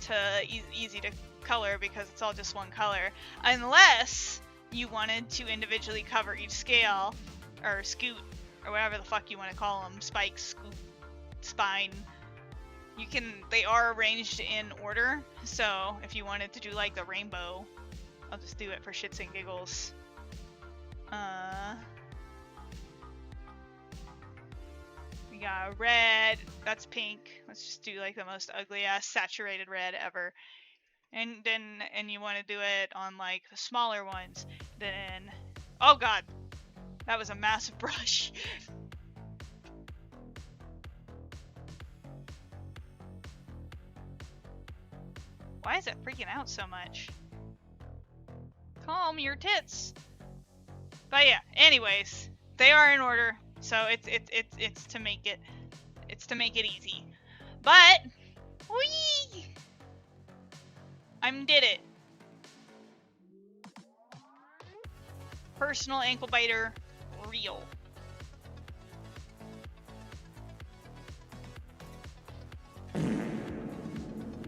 to color, because it's all just one color, unless you wanted to individually cover each scale, or scoot, or whatever the fuck you want to call them, spike, scoot, spine. You can, they are arranged in order, so if you wanted to do like the rainbow, I'll just do it for shits and giggles. We got red, that's pink. Let's just do like the most ugly ass saturated red ever. And you want to do it on like the smaller ones, then, oh god, that was a massive brush. Why is it freaking out so much? Calm your tits. But yeah, anyways, they are in order, so it's to make it easy. But whee! Did it. Personal Anklebiter, real.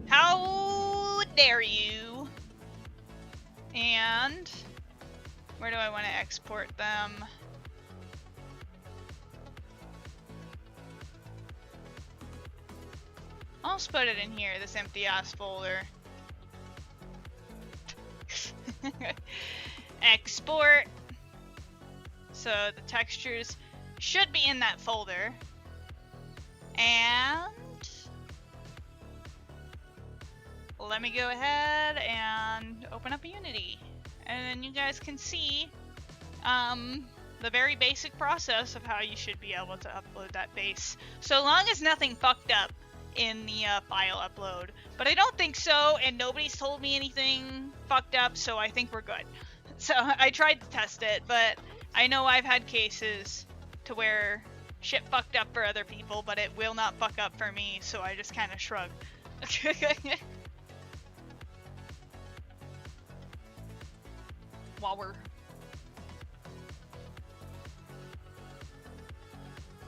How dare you? And where do I want to export them? I'll just put it in here, this empty ass folder. Export. So the textures should be in that folder. And let me go ahead and open up Unity. And then you guys can see the very basic process of how you should be able to upload that base. So long as nothing fucked up. in the file upload. But I don't think so, and nobody's told me anything fucked up, so I think we're good. So I tried to test it, but I know I've had cases to where shit fucked up for other people, but it will not fuck up for me, so I just kind of shrug. While we're...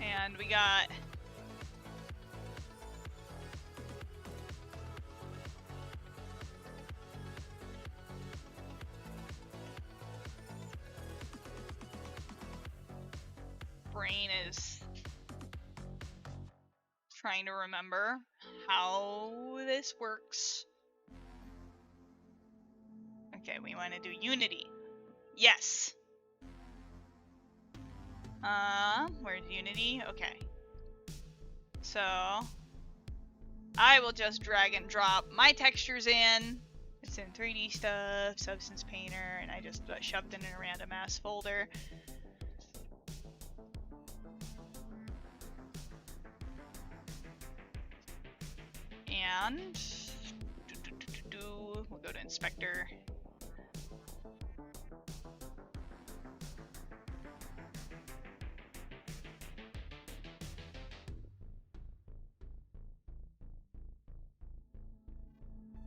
And we got... Brain is trying to remember how this works. Okay, we want to do Unity. Yes. Where's Unity? Okay. So I will just drag and drop my textures in. It's in 3D stuff, Substance Painter, and I just shoved it in a random ass folder. And we'll go to Inspector.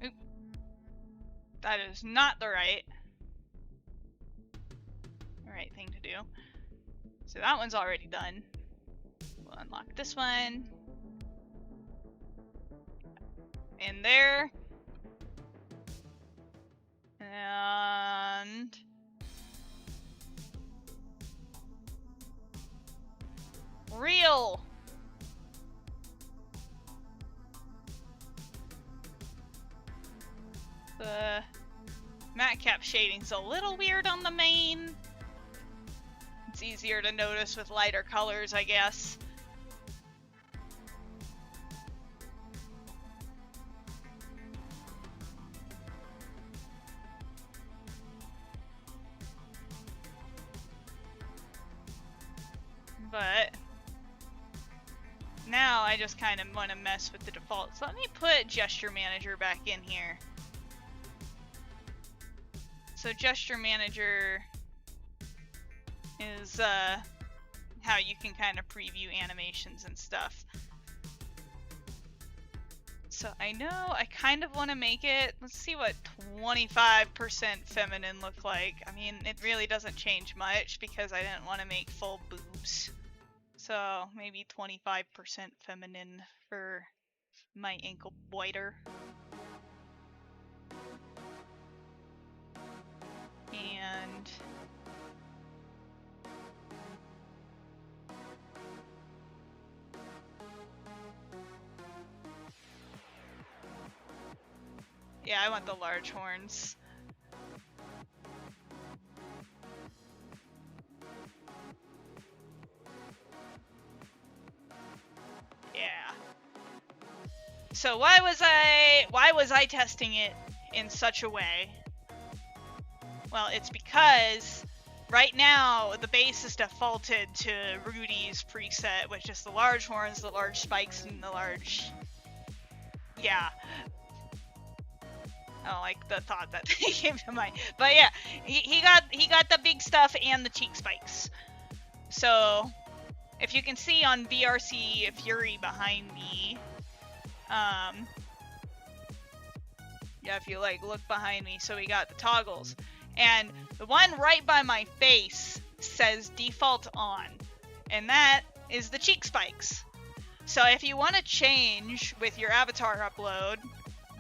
Oop. That is not the right thing to do. So that one's already done. We'll unlock this one. In there. And real. The matte cap shading's a little weird on the main. It's easier to notice with lighter colors, I guess. But now I just kind of want to mess with the defaults. Let me put Gesture Manager back in here. So Gesture Manager is how you can kind of preview animations and stuff. So I know I kind of want to make it, let's see what 25% feminine look like. I mean, it really doesn't change much because I didn't want to make full boobs. So maybe 25% feminine for my Anklebiter. And yeah, I want the large horns. Yeah. So why was I testing it in such a way? Well, it's because right now the base is defaulted to Rudy's preset, which is the large horns, the large spikes, and the large... Yeah. I don't like the thought that came to mind. But yeah, he got the big stuff and the cheek spikes. So if you can see on VRC Fury behind me, yeah, if you like look behind me, so we got the toggles. And the one right by my face says default on, and that is the cheek spikes. So if you want to change with your avatar upload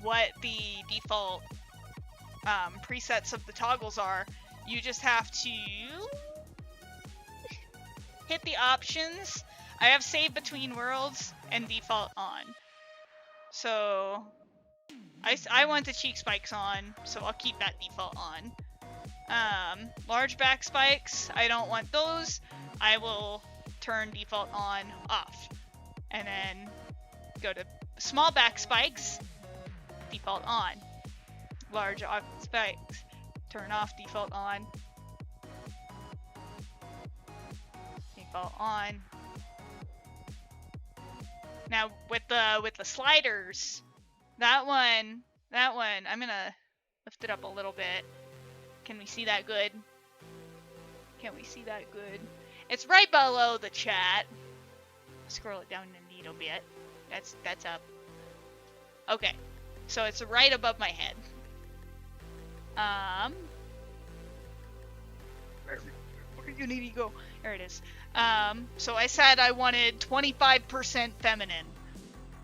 what the default presets of the toggles are, you just have to hit the options. I have save between worlds and default on. So I want the cheek spikes on, so I'll keep that default on. Large back spikes, I don't want those. I will turn default on off. And then go to small back spikes, default on. Large spikes, turn off, default on. Default on. Now with the sliders, that one, I'm gonna lift it up a little bit. Can we see that good? Can we see that good? It's right below the chat. Scroll it down a little bit. That's up. Okay, so it's right above my head. Where you need to go? There it is. So I said I wanted 25% feminine.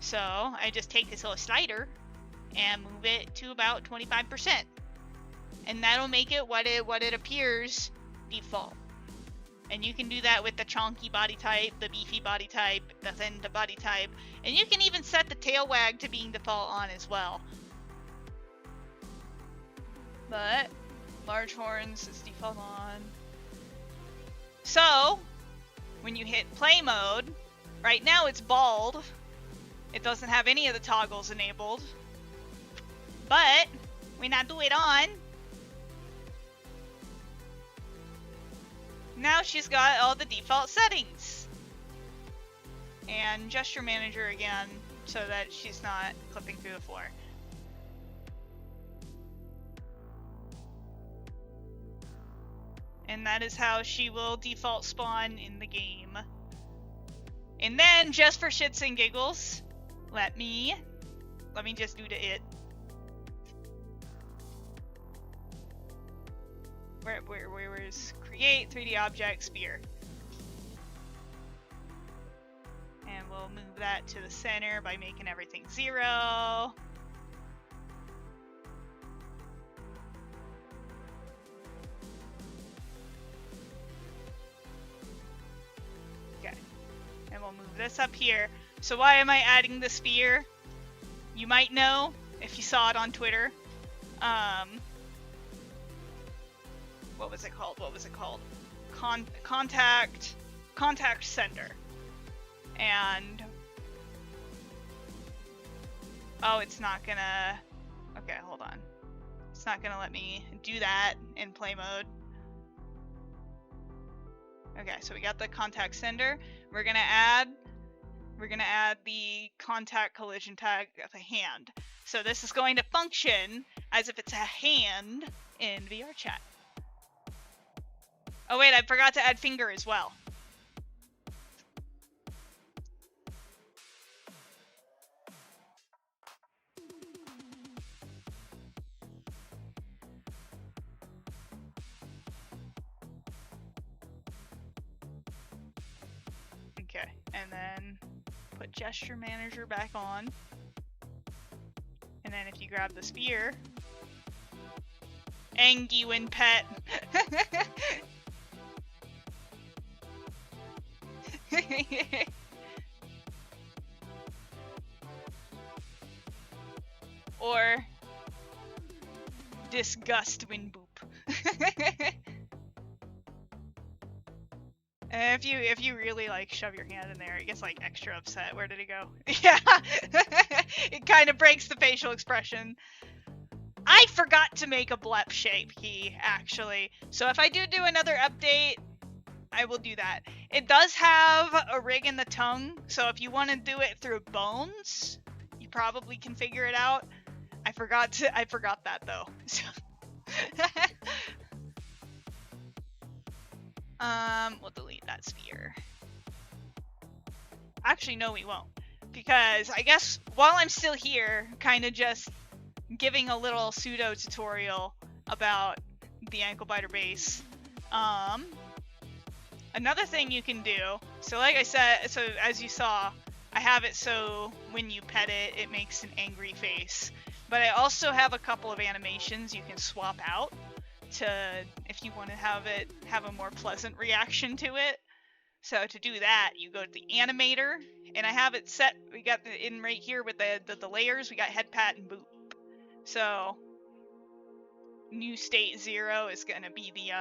So I just take this little slider and move it to about 25%. And that'll make it what it appears default. And you can do that with the chonky body type, the beefy body type, the thin body type, and you can even set the tail wag to being default on as well. But large horns is default on. So when you hit play mode, right now it's bald. It doesn't have any of the toggles enabled. But when I do it on, now she's got all the default settings. And gesture manager again, so that she's not clipping through the floor. And that is how she will default spawn in the game. And then, just for shits and giggles, let me just do to it. Where's create 3D object sphere? And we'll move that to the center by making everything 0. Okay. And we'll move this up here. So why am I adding the sphere? You might know if you saw it on Twitter. What was it called? Contact sender. And oh, it's not gonna. Okay, hold on. It's not gonna let me do that in play mode. Okay, so we got the contact sender. We're gonna add the contact collision tag of a hand. So this is going to function as if it's a hand in VR chat. Oh wait, I forgot to add finger as well. Okay, and then put gesture manager back on. And then if you grab the sphere, Anguin pet. Or disgust when boop. If you really like shove your hand in there, it gets like extra upset. Where did it go? Yeah, it kind of breaks the facial expression. I forgot to make a blep shape key actually, so if I do another update, I will do that. It does have a rig in the tongue, so if you want to do it through bones, you probably can figure it out. I forgot that though. We'll delete that sphere. Actually, no, we won't, because I guess while I'm still here, kind of just giving a little pseudo tutorial about the Anklebiter base. Another thing you can do, so like I said, so as you saw, I have it so when you pet it, it makes an angry face. But I also have a couple of animations you can swap out to, if you want to have it have a more pleasant reaction to it. So to do that, you go to the animator, and I have it set, we got it in right here with the layers, we got head pat and boop. So new state 0 is gonna be the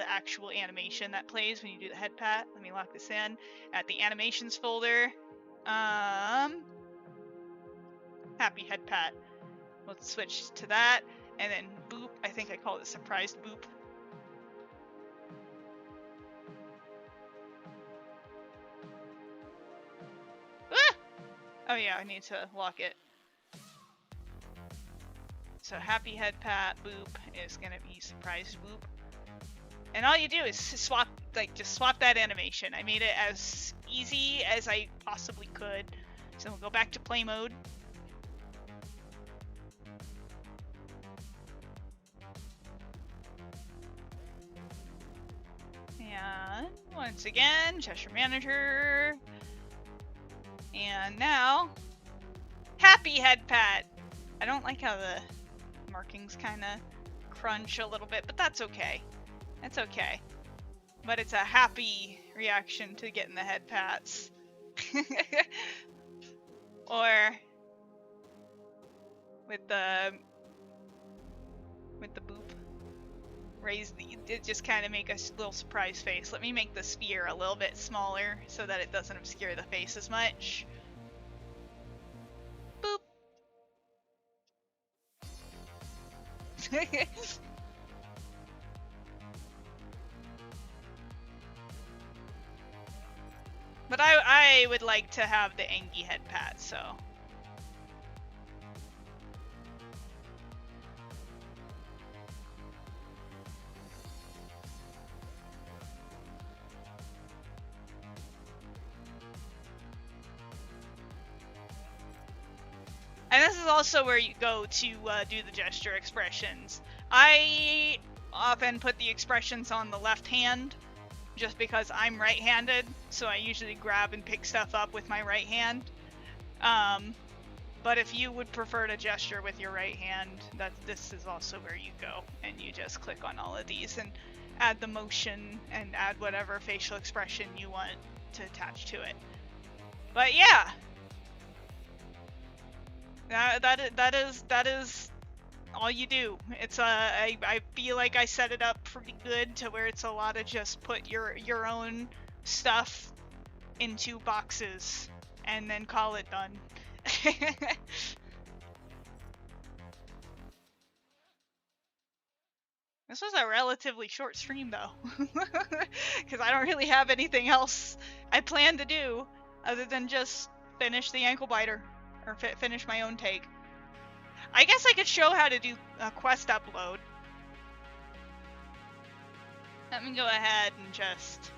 actual animation that plays when you do the head pat. Let me lock this in at the animations folder. Happy head pat. We'll switch to that, and then boop. I think I call it surprised boop. Oh yeah, I need to lock it. So happy head pat boop is gonna be surprise boop. And all you do is swap, like, just swap that animation. I made it as easy as I possibly could. So we'll go back to play mode. And once again, Cheshire Manager. And now, happy head pat. I don't like how the markings kind of crunch a little bit, but that's okay. That's okay. But it's a happy reaction to getting the head pats. Or with the boop. Raise the, it just kind of make a little surprise face. Let me make the sphere a little bit smaller so that it doesn't obscure the face as much. Boop. But I would like to have the Angie head pat, so. And this is also where you go to do the gesture expressions. I often put the expressions on the left hand, just because I'm right-handed, so I usually grab and pick stuff up with my right hand. But if you would prefer to gesture with your right hand, this is also where you go, and you just click on all of these and add the motion and add whatever facial expression you want to attach to it. But yeah, that is all you do. It's I feel like I set it up pretty good to where it's a lot of just put your own stuff into boxes and then call it done. This was a relatively short stream though, because I don't really have anything else I plan to do other than just finish the Anklebiter, or finish my own take. I guess I could show how to do a quest upload. Let me go ahead and just...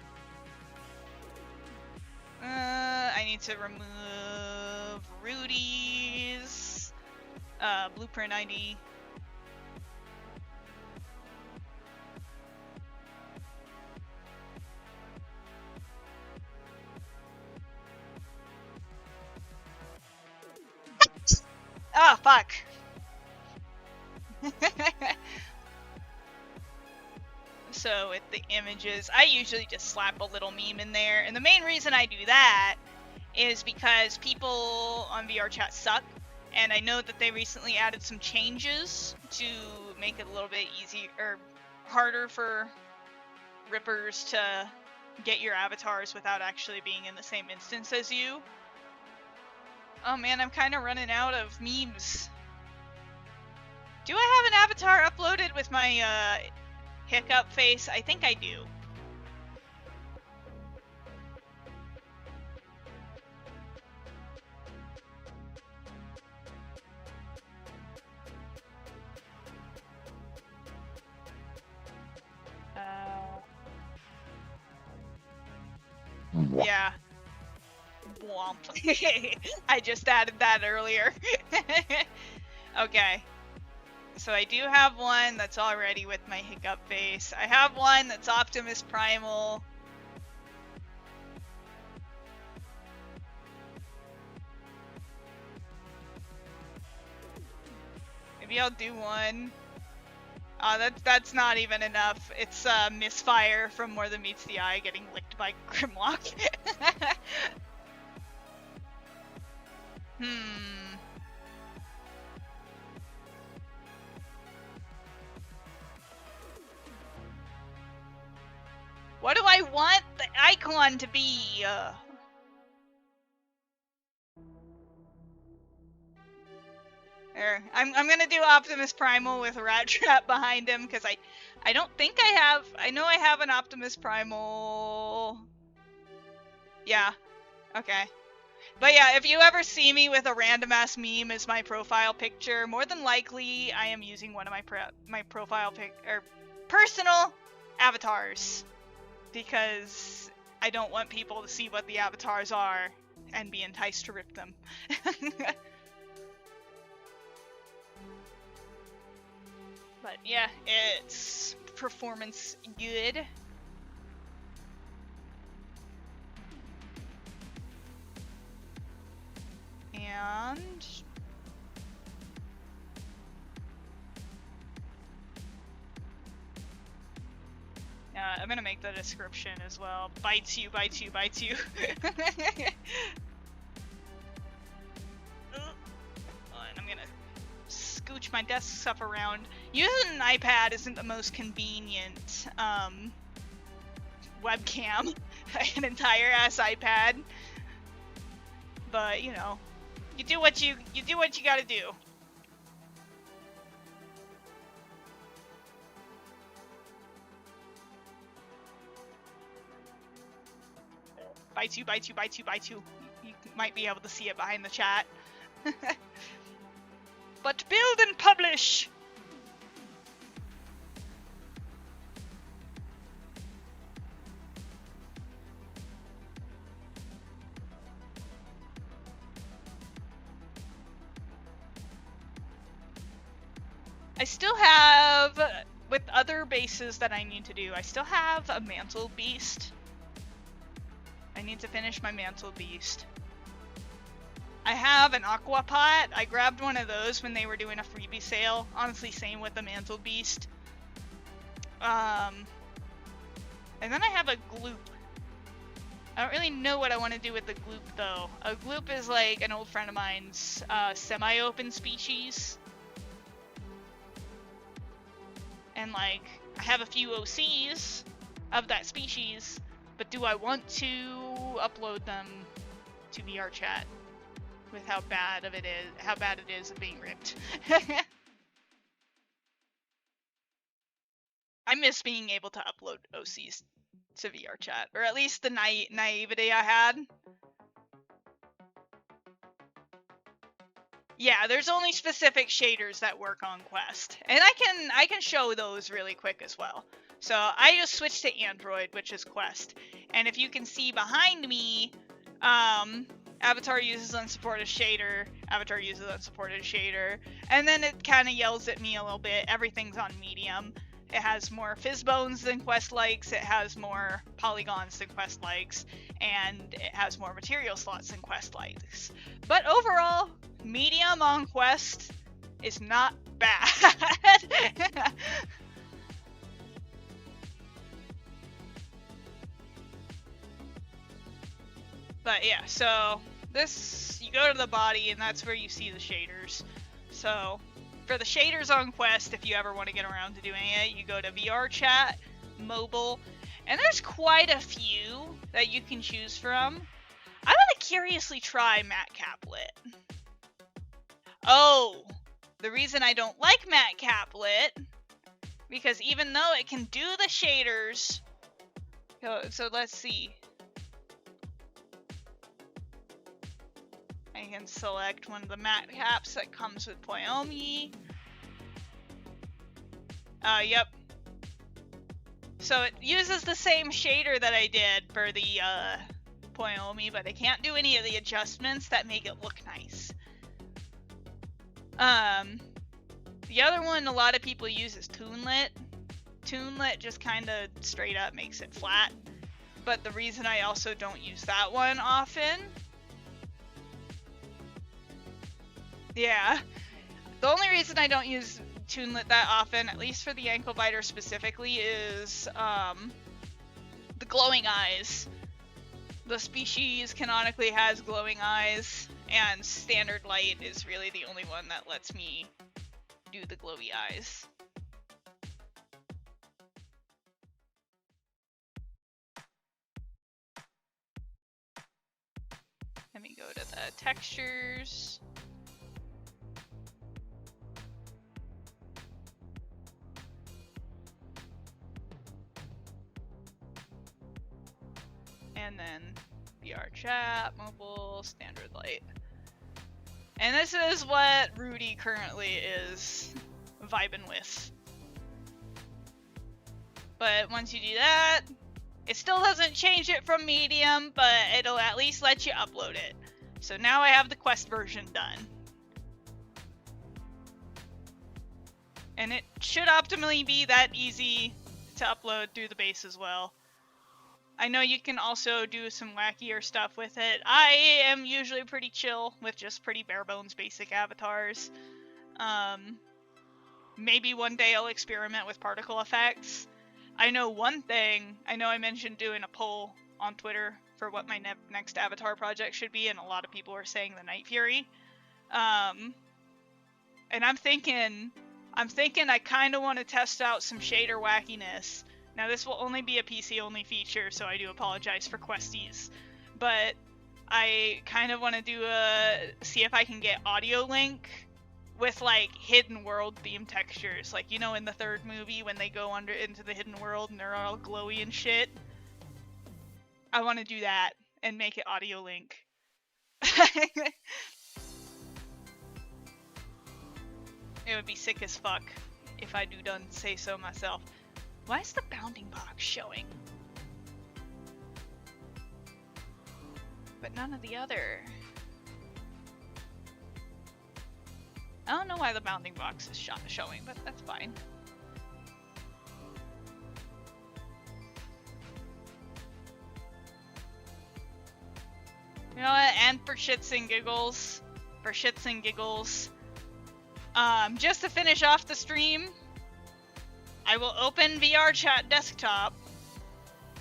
I need to remove Rudy's blueprint ID. Oh, fuck. So with the images, I usually just slap a little meme in there. And the main reason I do that is because people on VR chat suck. And I know that they recently added some changes to make it a little bit easier, or harder for rippers to get your avatars without actually being in the same instance as you. Oh man, I'm kind of running out of memes. Do I have an avatar uploaded with my hiccup face? I think I do. Yeah. Womp. I just added that earlier. Okay. So I do have one that's already with my hiccup face. I have one that's Optimus Primal. Maybe I'll do one. That's not even enough. It's Misfire from More Than Meets the Eye getting licked by Grimlock. What do I want the icon to be? There. I'm gonna do Optimus Primal with Rat Trap behind him because I don't think I have. I know I have an Optimus Primal. Yeah. Okay. But yeah, if you ever see me with a random ass meme as my profile picture, more than likely I am using one of my profile or personal avatars, because I don't want people to see what the avatars are and be enticed to rip them. But yeah, it's performance good. And I'm gonna make the description as well. Bites you, bites you, bites you. I'm gonna scooch my desk stuff around. Using an iPad isn't the most convenient webcam, an entire ass iPad. But you know, you do what you gotta do. Bites you, bites you, bites you, bites you. You might be able to see it behind the chat. But build and publish! I still have, with other bases that I need to do, I still have a mantle beast. I need to finish my mantle beast. I have an aqua pot. I grabbed one of those when they were doing a freebie sale. Honestly, same with the mantle beast. And then I have a gloop. I don't really know what I want to do with the gloop though. A gloop is like an old friend of mine's semi-open species. And like, I have a few OCs of that species, but do I want to upload them to VR chat with how bad it is of being ripped? I miss being able to upload OCs to VR chat, or at least the naivety I had. Yeah, there's only specific shaders that work on Quest, and I can show those really quick as well. So I just switched to Android, which is Quest, and if you can see behind me, Avatar uses unsupported shader, Avatar uses unsupported shader, and then it kind of yells at me a little bit. Everything's on medium. It has more fizz bones than Quest likes, it has more polygons than Quest likes, and it has more material slots than Quest likes. But overall, medium on Quest is not bad. But yeah, so this, you go to the body and that's where you see the shaders. So for the shaders on Quest, if you ever want to get around to doing it, you go to VR chat, mobile, and there's quite a few that you can choose from. I want to curiously try matte caplet. Oh, the reason I don't like matte caplet, because even though it can do the shaders, so let's see. I can select one of the matte caps that comes with Poiomi. Yep. So it uses the same shader that I did for the Poiomi, but I can't do any of the adjustments that make it look nice. The other one a lot of people use is Toonlit. Toonlit just kind of straight up makes it flat. But the reason I also don't use that one often... Yeah. The only reason I don't use Toonlit that often, at least for the Anklebiter specifically, is the glowing eyes. The species canonically has glowing eyes, and standard light is really the only one that lets me do the glowy eyes. Let me go to the textures. And then VR chat, mobile, standard light. And this is what Rudy currently is vibing with. But once you do that, it still doesn't change it from medium, but it'll at least let you upload it. So now I have the Quest version done. And it should optimally be that easy to upload through the base as well. I know you can also do some wackier stuff with it. I am usually pretty chill with just pretty bare bones basic avatars. Maybe one day I'll experiment with particle effects. I know one thing, I know I mentioned doing a poll on Twitter for what my next avatar project should be, and a lot of people are saying the Night Fury. And I'm thinking I kind of want to test out some shader wackiness. Now this will only be a PC only feature, so I do apologize for questies, but I kind of want to see if I can get audio link with like hidden world theme textures, like you know in the third movie when they go into the hidden world and they're all glowy and shit. I want to do that and make it audio link. It would be sick as fuck if I do done say so myself. Why is the bounding box showing? But none of the other. I don't know why the bounding box is showing, but that's fine. You know what? And for shits and giggles, just to finish off the stream, I will open VR Chat Desktop,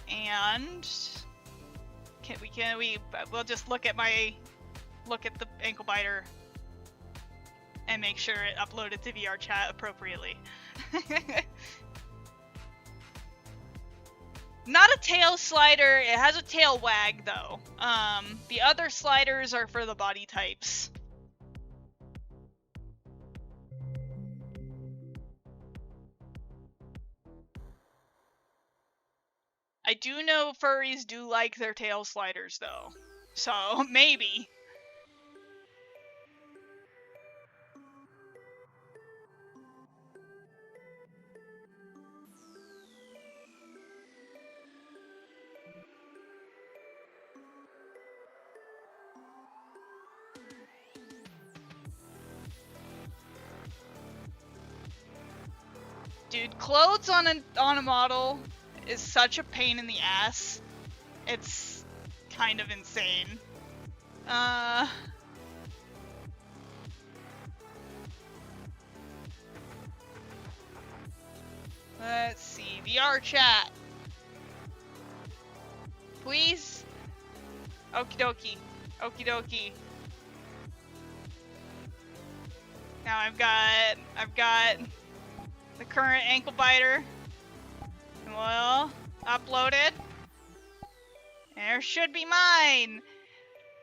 and we'll just look at the Anklebiter and make sure it uploaded to VR Chat appropriately. Not a tail slider, it has a tail wag though. The other sliders are for the body types. I do know furries do like their tail sliders though, so maybe. Dude, clothes on a model is such a pain in the ass. It's kind of insane. Let's see, VR chat. Please? Okie dokie. Okie dokie. Now I've got the current Anklebiter. Well, uploaded. There should be mine.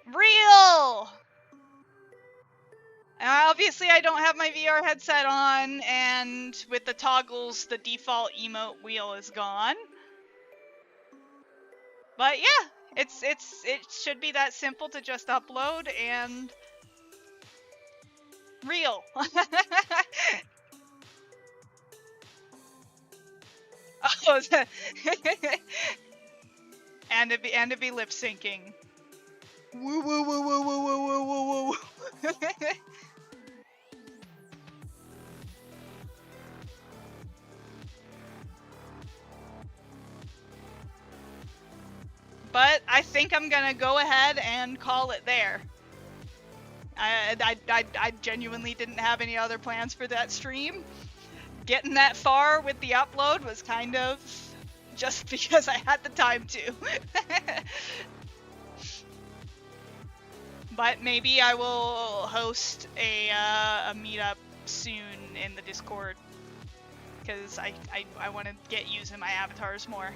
Real! Obviously I don't have my VR headset on, and with the toggles, the default emote wheel is gone. But yeah, it should be that simple to just upload and real. Oh, and to be lip syncing. Woo woo woo woo woo woo woo woo woo. But I think I'm gonna go ahead and call it there. I genuinely didn't have any other plans for that stream. Getting that far with the upload was kind of just because I had the time to. But maybe I will host a meetup soon in the Discord, because I want to get using my avatars more.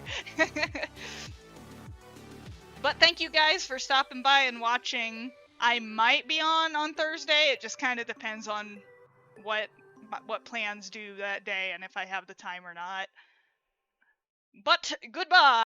But thank you guys for stopping by and watching. I might be on Thursday. It just kind of depends on what plans do that day and if I have the time or not. But goodbye!